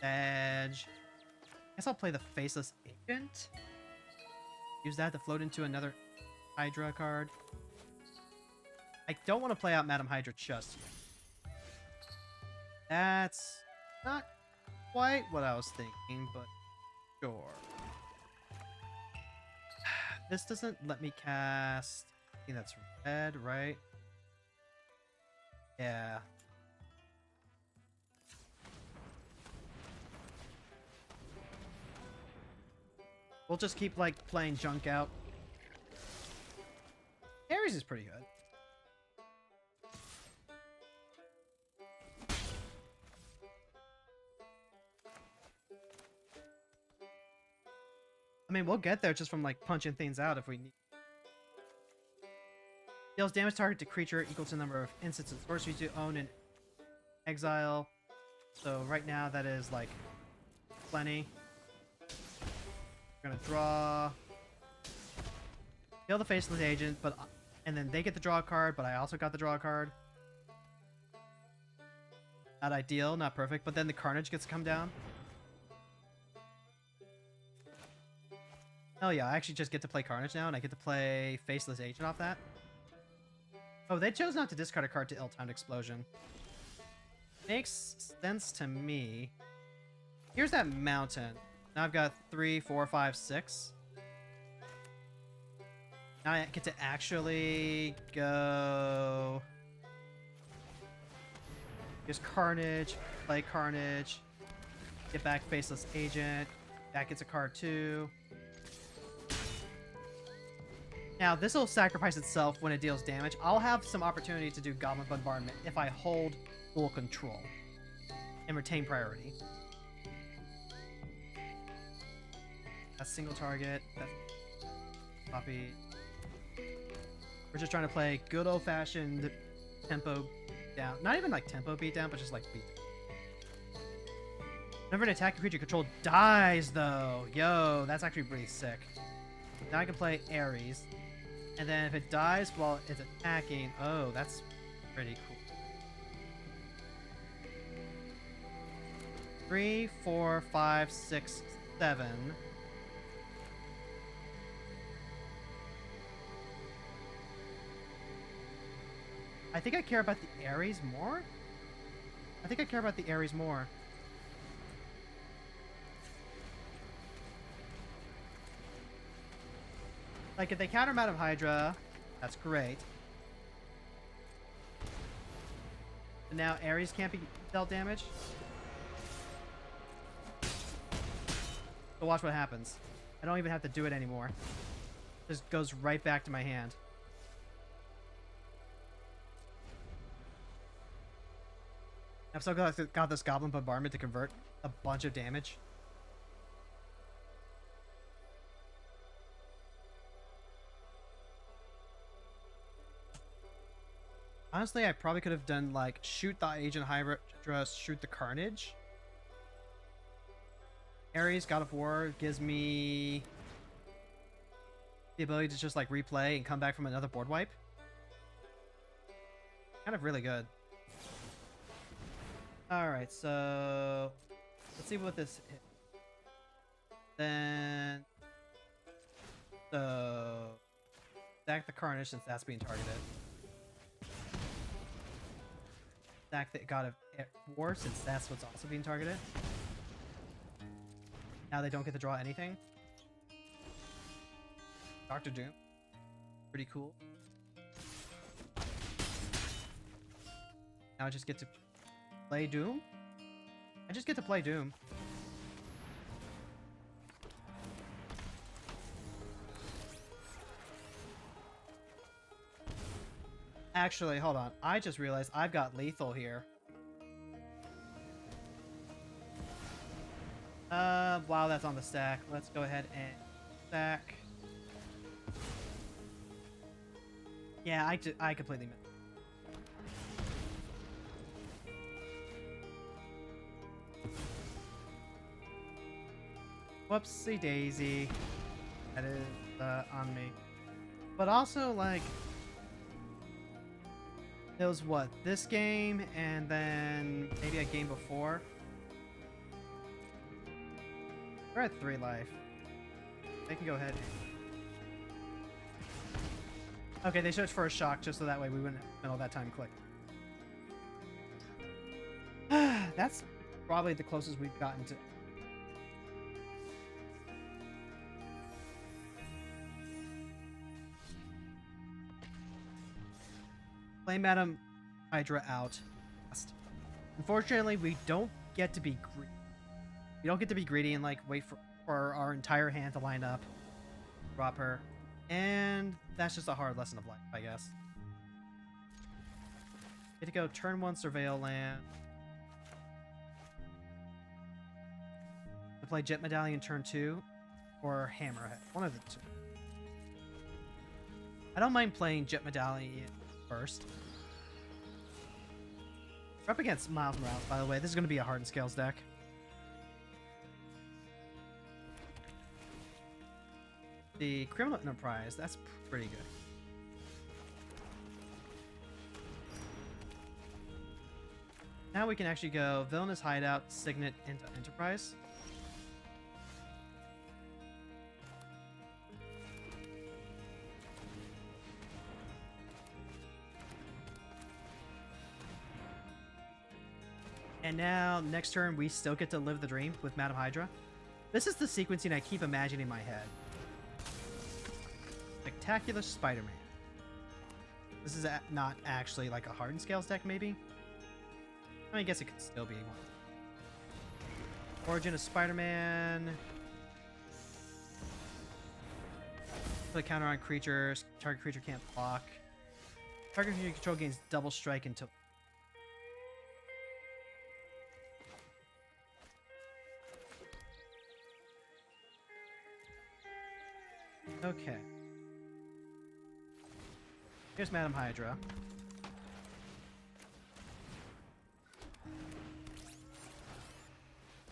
Guess I'll play the Faceless Agent. Use that to float into another Hydra card. I don't want to play out Madam Hydra just yet. That's not quite what I was thinking, but sure. This doesn't let me cast... I think that's red, right? Yeah. We'll just keep, like, playing junk out. Ares is pretty good. I mean, we'll get there just from, like, punching things out if we need. Deals damage target to creature equal to the number of instants and sorceries you own in exile. So right now that is, like, plenty. We're gonna draw. Kill the Faceless Agent, but and then they get the draw card, but I also got the draw card. Not ideal, not perfect, but then the Carnage gets to come down. Hell yeah, I actually just get to play Carnage now, and I get to play Faceless Agent off that. Oh, they chose not to discard a card to ill-timed explosion. Makes sense to me. Here's that mountain. Now I've got 3, 4, 5, 6. Now I get to actually go... Use Carnage, play Carnage, get back Faceless Agent, that gets a card too. Now this will sacrifice itself when it deals damage. I'll have some opportunity to do Goblin Bombardment if I hold full control and retain priority. That's single target, that's copy. We're just trying to play good old-fashioned tempo down. Not even like tempo beat down, but just like beat. Whenever an attacking creature controlled dies, though. Yo, that's actually pretty sick. Now I can play Ares. And then if it dies while it's attacking, oh, that's pretty cool. 3, 4, 5, 6, 7. I think I care about the Ares more? I think I care about the Ares more. Like, if they counter Madam Hydra, that's great. But now Ares can't be dealt damage. So watch what happens. I don't even have to do it anymore. It just goes right back to my hand. I've still got this Goblin Bombardment to convert a bunch of damage. Honestly, I probably could have done like shoot the Agent Hydra, shoot the Carnage. Ares, God of War gives me the ability to just like replay and come back from another board wipe. Kind of really good. Alright, so let's see what this is. Then so stack the Carnage since that's being targeted. Stack the God of War since that's what's also being targeted. Now they don't get to draw anything. Dr. Doom. Pretty cool. Now I just get to play Doom? I just get to play Doom. Actually, hold on. I just realized I've got lethal here. While that's on the stack, let's go ahead and stack. Yeah, I completely missed. Whoopsie daisy. That is on me. But also, like, it was what? This game and then maybe a game before. We're at 3 life. They can go ahead. Okay, they searched for a shock just so that way we wouldn't spend all that time clicking. That's probably the closest we've gotten to. Play Madam Hydra out. Unfortunately, we don't get to be greedy. We don't get to be greedy and like wait for our entire hand to line up. Drop her. And that's just a hard lesson of life, I guess. Get to go turn 1 Surveil land. To play Jet Medallion turn 2 or Hammerhead. One of the two. I don't mind playing Jet Medallion first. We're up against Miles Morales, by the way. This is going to be a Hardened Scales deck. The Criminal Enterprise, that's pretty good. Now we can actually go Villainous Hideout, Signet into Enterprise. And now, next turn, we still get to live the dream with Madam Hydra. This is the sequencing I keep imagining in my head. Spectacular Spider-Man. This is not actually like a Hardened Scales deck, maybe? I guess it could still be one. Origin of Spider-Man. Put a counter on creatures. Target creature can't block. Target creature you control gains double strike until... Okay. Here's Madam Hydra.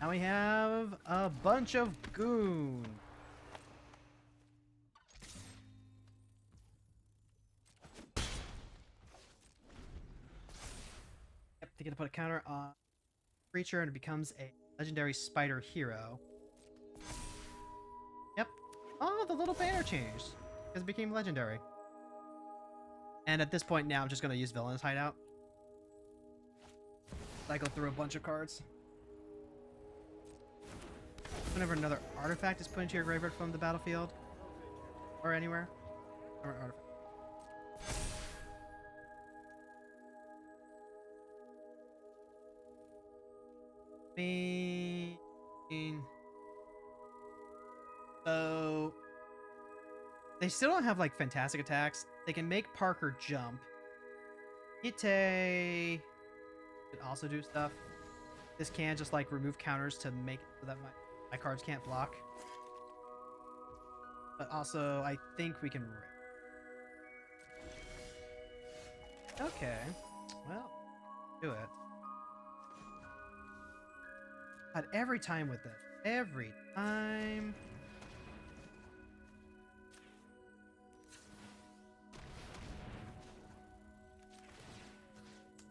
Now we have a bunch of goon. Yep, they get to put a counter on creature and it becomes a legendary spider hero. Yep. Oh, the little banner changed because it became legendary. And at this point now, I'm just going to use Villainous Hideout. Cycle through a bunch of cards. Whenever another artifact is put into your graveyard from the battlefield or anywhere. Or artifact. So they still don't have like fantastic attacks. They can make Parker jump. Ite could also do stuff. This can just like remove counters to make it so that my cards can't block. But also, I think we can... Okay. Well, do it. God, every time with it. Every time.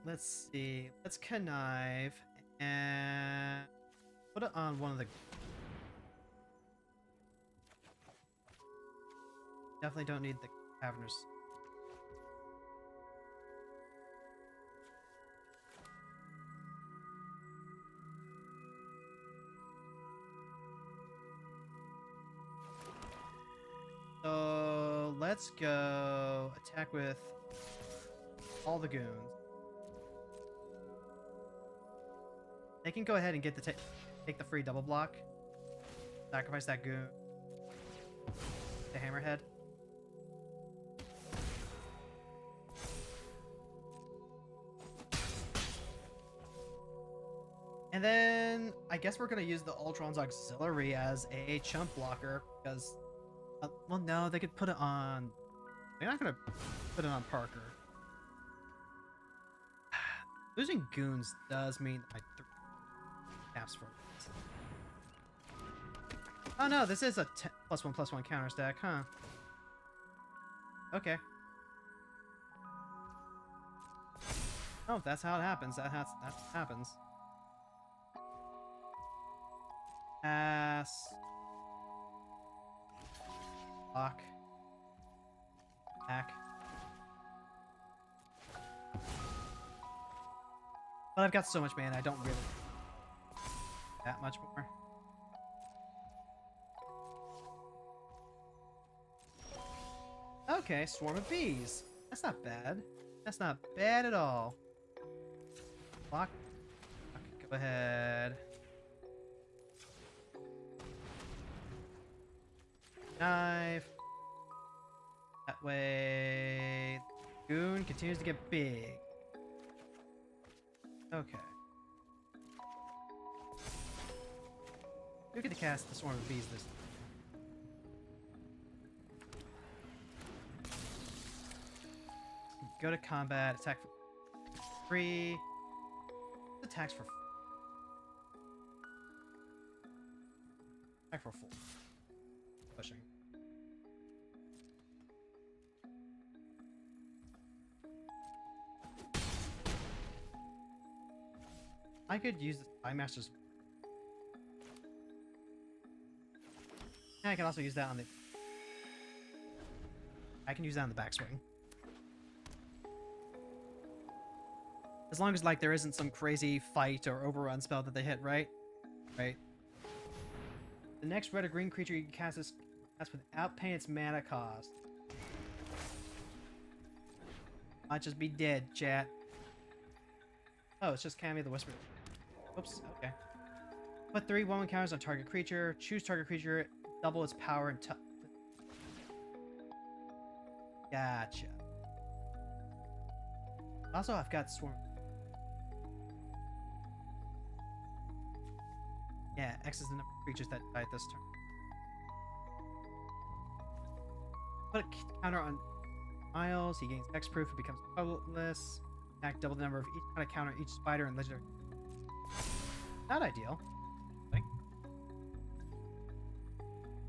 Let's see. Let's connive and put it on one of the... Definitely don't need the Caverner's. So let's go attack with all the goons. They can go ahead and get the take the free double block. Sacrifice that goon. The hammerhead. And then I guess we're gonna use the Ultron's Auxiliary as a chump blocker because, well, no, they could put it on. They're not gonna put it on Parker. Losing goons does mean I taps for it. Oh no, this is a +1/+1 counter stack, huh? Okay. Oh, that's how it happens. That happens. Pass. Block. Back. But I've got so much mana, I don't really that much more. Okay, swarm of bees. That's not bad. That's not bad at all. Block. Okay, go ahead. Knife. That way, goon continues to get big. Okay. We get to cast the swarm of bees this time. Go to combat, attack for 3. Attacks for 4. Attack for 4. Pushing. I could use the Spy Master's. Yeah, I can also use that on the... I can use that on the backswing. As long as like there isn't some crazy fight or overrun spell that they hit, right? Right. The next red or green creature you can cast is without paying its mana cost. Might just be dead, chat. Oh, it's just Cammy the Whisperer. Oops, okay. Put 3 1/1 counters on target creature. Choose target creature. Double its power and Gotcha. Also, I've got Swarm. Yeah, X is the number of creatures that died this turn. Put a counter on Miles. He gains X-proof and becomes colorless. Attack double the number of each kind of counter each spider and legendary. Not ideal.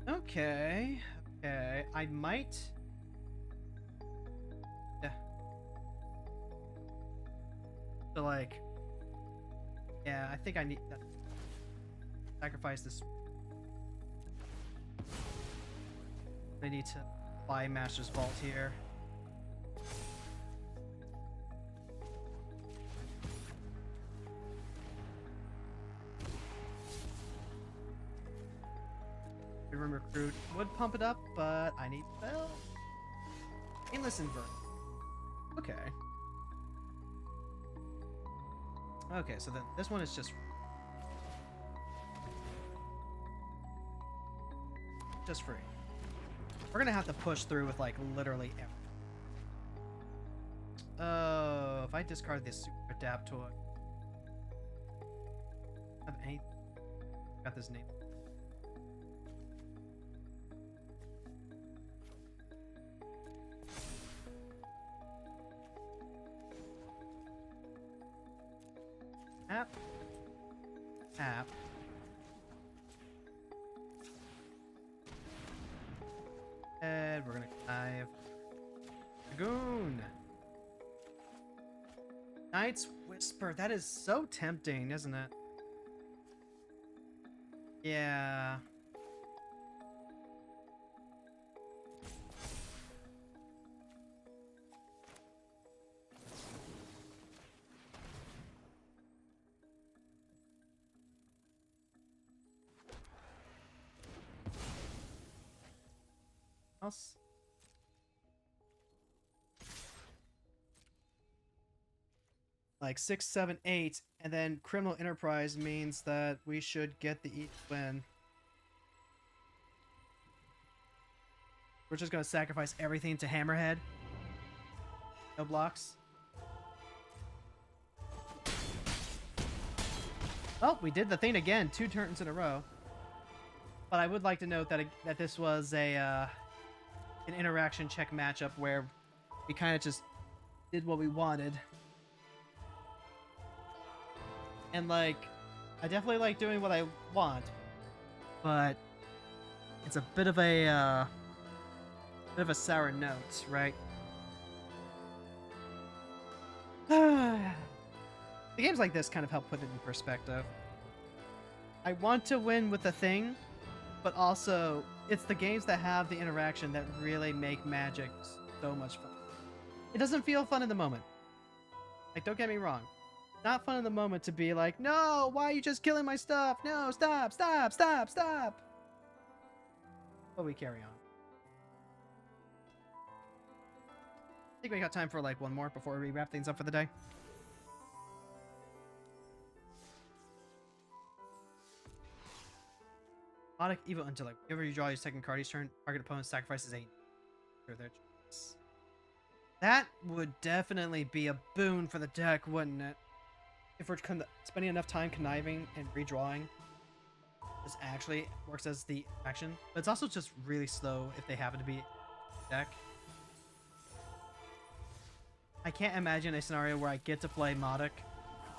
Okay. Okay. I might. Yeah. So like. Yeah, I think I need that. Sacrifice this. I need to buy Master's Vault here. Room recruit would pump it up, but I need spell. Endless invert. Okay. Okay, so then this one is just free. We're gonna have to push through with like literally everything. Oh, if I discard this super adapt toy, have any? Got this name. Tap. Tap. And we're gonna dive. Dragoon. Knight's Whisper. That is so tempting, isn't it? Yeah. Else? Like 6, 7, 8, and then Criminal Enterprise means that we should get the East win. We're just gonna sacrifice everything to Hammerhead. No blocks. Oh, we did the thing again, 2 turns in a row. But I would like to note that this was a an interaction check matchup where we kind of just did what we wanted. And like, I definitely like doing what I want, but it's a bit of a sour note, right? The games like this kind of help put it in perspective. I want to win with the thing, but also it's the games that have the interaction that really make Magic so much fun. It doesn't feel fun in the moment. Like, don't get me wrong. Not fun in the moment to be like, no, why are you just killing my stuff? No, stop, stop, stop, stop. But we carry on. I think we got time for like one more before we wrap things up for the day. Melodic Evil Intellect. Whenever you draw your second card each turn, target opponent sacrifices 8. That would definitely be a boon for the deck, wouldn't it? If we're spending enough time conniving and redrawing, this actually works as the action. But it's also just really slow if they happen to be deck. I can't imagine a scenario where I get to play Modic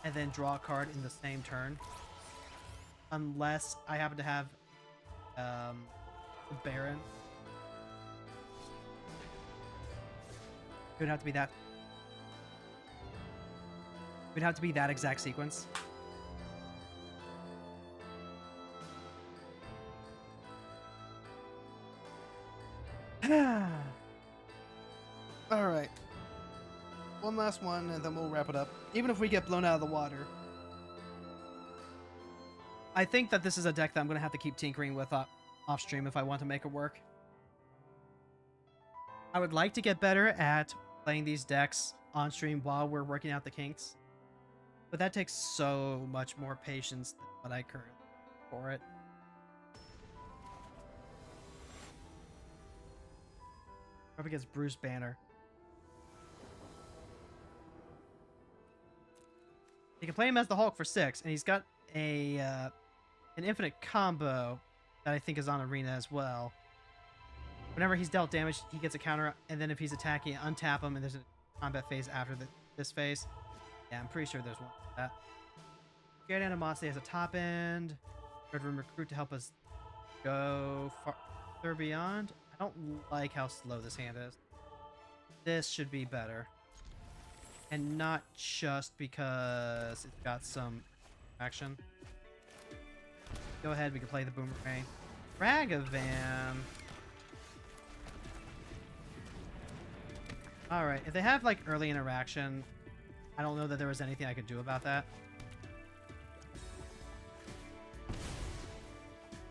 and then draw a card in the same turn. Unless I happen to have the Baron. It would have to be that. It would have to be that exact sequence. Alright. one last one, and then we'll wrap it up. Even if we get blown out of the water. I think that this is a deck that I'm going to have to keep tinkering with off stream if I want to make it work. I would like to get better at playing these decks on stream while we're working out the kinks. But that takes so much more patience than what I currently have for it. Up against Bruce Banner. You can play him as the Hulk for 6, and he's got a an infinite combo that I think is on Arena as well. Whenever he's dealt damage, he gets a counter, and then if he's attacking, untap him, and there's a combat phase after this phase. Yeah, I'm pretty sure there's one like that. Scared Animosity has a top end. Red Room Recruit to help us go farther beyond. I don't like how slow this hand is. This should be better. And not just because it's got some action. Go ahead, we can play the Boomerang. Ragavan. Alright, if they have like early interaction, I don't know that there was anything I could do about that.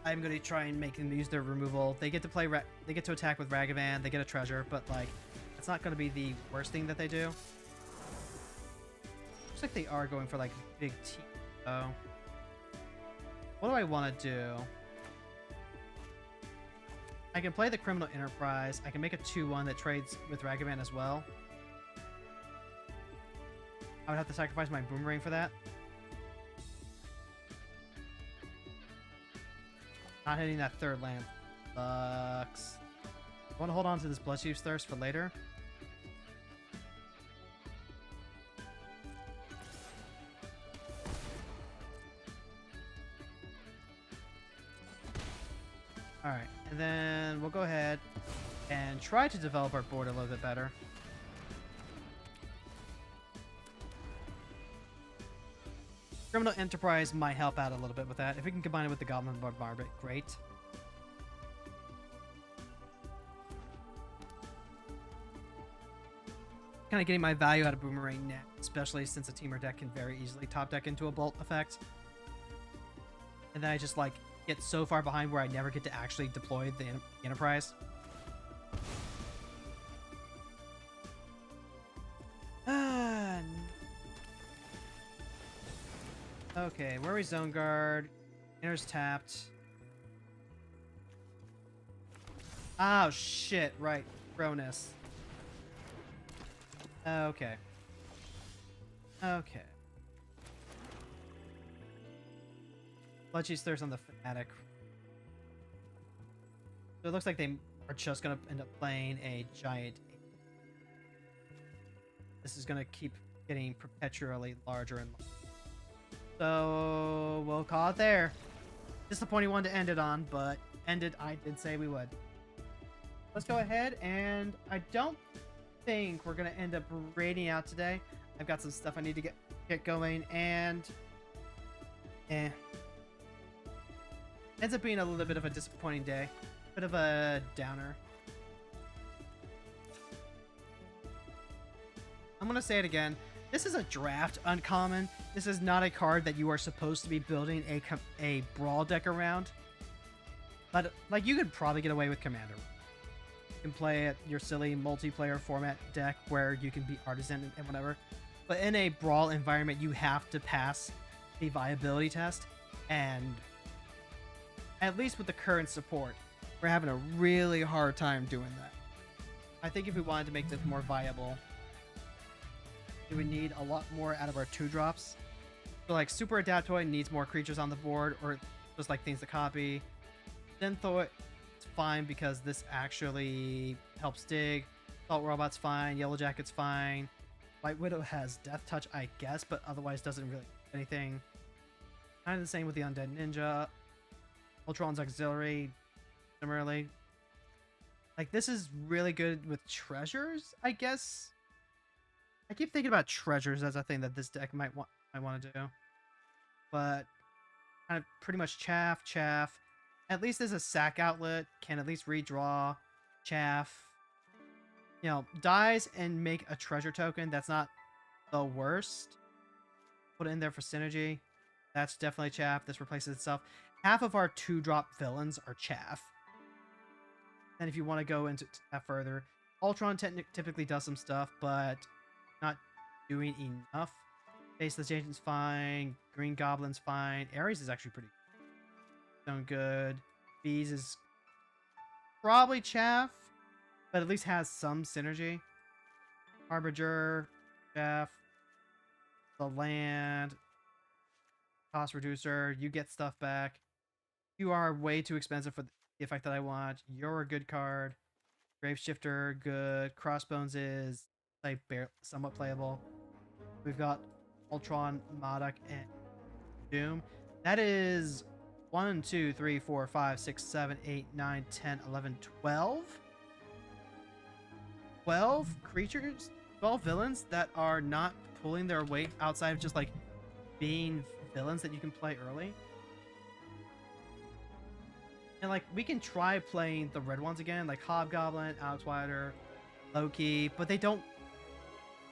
I'm going to try and make them use their removal. They get to play, they get to attack with Ragavan, they get a treasure, but like, it's not going to be the worst thing that they do. Looks like they are going for like big T. So, what do I want to do? I can play the Criminal Enterprise. I can make a 2-1 that trades with Ragavan as well. I would have to sacrifice my Boomerang for that. Not hitting that third land sucks. I want to hold on to this Bloodchief's Thirst for later. Alright, and then we'll go ahead and try to develop our board a little bit better. Criminal Enterprise might help out a little bit with that. If we can combine it with the Goblin Bombardment, great. Kind of getting my value out of Boomerang now, especially since a teamer deck can very easily top deck into a bolt effect. And then I just like get so far behind where I never get to actually deploy the Enterprise. Okay, where are we? Zone Guard. Inner's tapped. Oh, shit. Right. Cronus. Okay. Okay. Bloodchief's Thirst on the Fanatic. So it looks like they are just going to end up playing a giant. This is going to keep getting perpetually larger and larger. So we'll call it there. Disappointing one to end it on, but I did say we would. Let's go ahead, and I don't think we're gonna end up raiding out today. I've got some stuff I need to get going, and ends up being a little bit of a disappointing day, bit of a downer. I'm gonna say it again. This is a draft uncommon. This is not a card that you are supposed to be building a Brawl deck around. But, like, you could probably get away with Commander. You can play it your silly multiplayer format deck where you can be Artisan and whatever. But in a Brawl environment, you have to pass the viability test. And at least with the current support, we're having a really hard time doing that. I think if we wanted to make this more viable, we would need a lot more out of our 2-drops. So like Super Adaptoid needs more creatures on the board, or just like things to copy. Synthoid, it's fine because this actually helps dig. Salt Robot's fine. Yellow Jacket's fine. White Widow has Death Touch, I guess, but otherwise doesn't really do anything. Kind of the same with the Undead Ninja. Ultron's Auxiliary, similarly. Like, this is really good with treasures, I guess. I keep thinking about treasures as a thing that this deck might want to do. But kind of pretty much chaff. At least there's a sack outlet, can at least redraw. Chaff. dies and make a treasure token. That's not the worst. Put it in there for synergy. That's definitely chaff. This replaces itself. Half of our 2-drop villains are chaff. And if you want to go into that further, Ultron typically does some stuff, but not doing enough. Faceless Agent's fine. Green Goblin's fine. Ares is actually pretty good. Bees is probably chaff, but at least has some synergy. Harbinger, chaff. The land. Cost reducer. You get stuff back. You are way too expensive for the effect that I want. You're a good card. Graveshifter, good. Crossbones is like somewhat playable. We've got Ultron, Modok, and Doom. That is 1, 2, 3, 4, 5, 6, 7, 8, 9, 10, 11, 12. 12 creatures, 12 villains that are not pulling their weight outside of just like being villains that you can play early. And like we can try playing the red ones again, like Hobgoblin, Alex Wilder, Loki, but they don't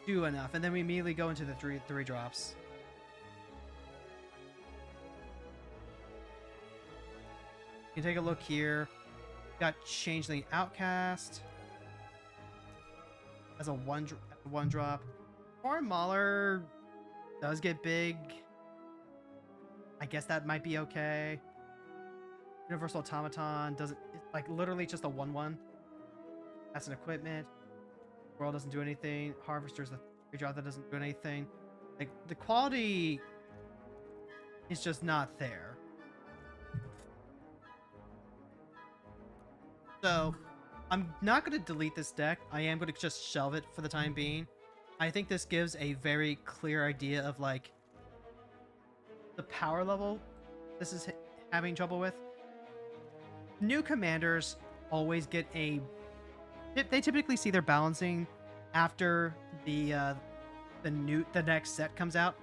do enough. And then we immediately go into the three drops. You can take a look here. Got Changeling Outcast as a one drop. Foreign Mauler does get big. I guess that might be okay. Universal Automaton doesn't, like literally just a 1/1. That's an equipment. World doesn't do anything. Harvester's a 3-drop that doesn't do anything. Like the quality is just not there. So I'm not going to delete this deck. I am going to just shelve it for the time being. I think this gives a very clear idea of like the power level this is having trouble with. New commanders always get a... They typically see their balancing after the next set comes out.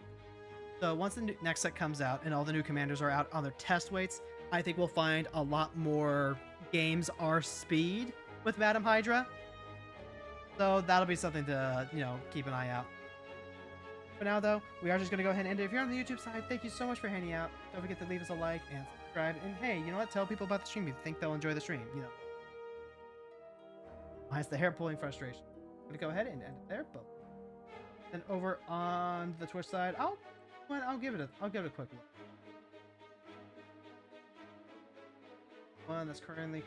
So once the next set comes out and all the new commanders are out on their test weights, I think we'll find a lot more games are speed with Madam Hydra. So that'll be something to, keep an eye out. For now, though, we are just going to go ahead and end it. If you're on the YouTube side, thank you so much for hanging out. Don't forget to leave us a like and subscribe. And hey, you know what? Tell people about the stream if you think they'll enjoy the stream, Minus the hair pulling frustration. I'm going to go ahead and end it there. But then over on the Twitch side, I'll give it a quick look. One that's currently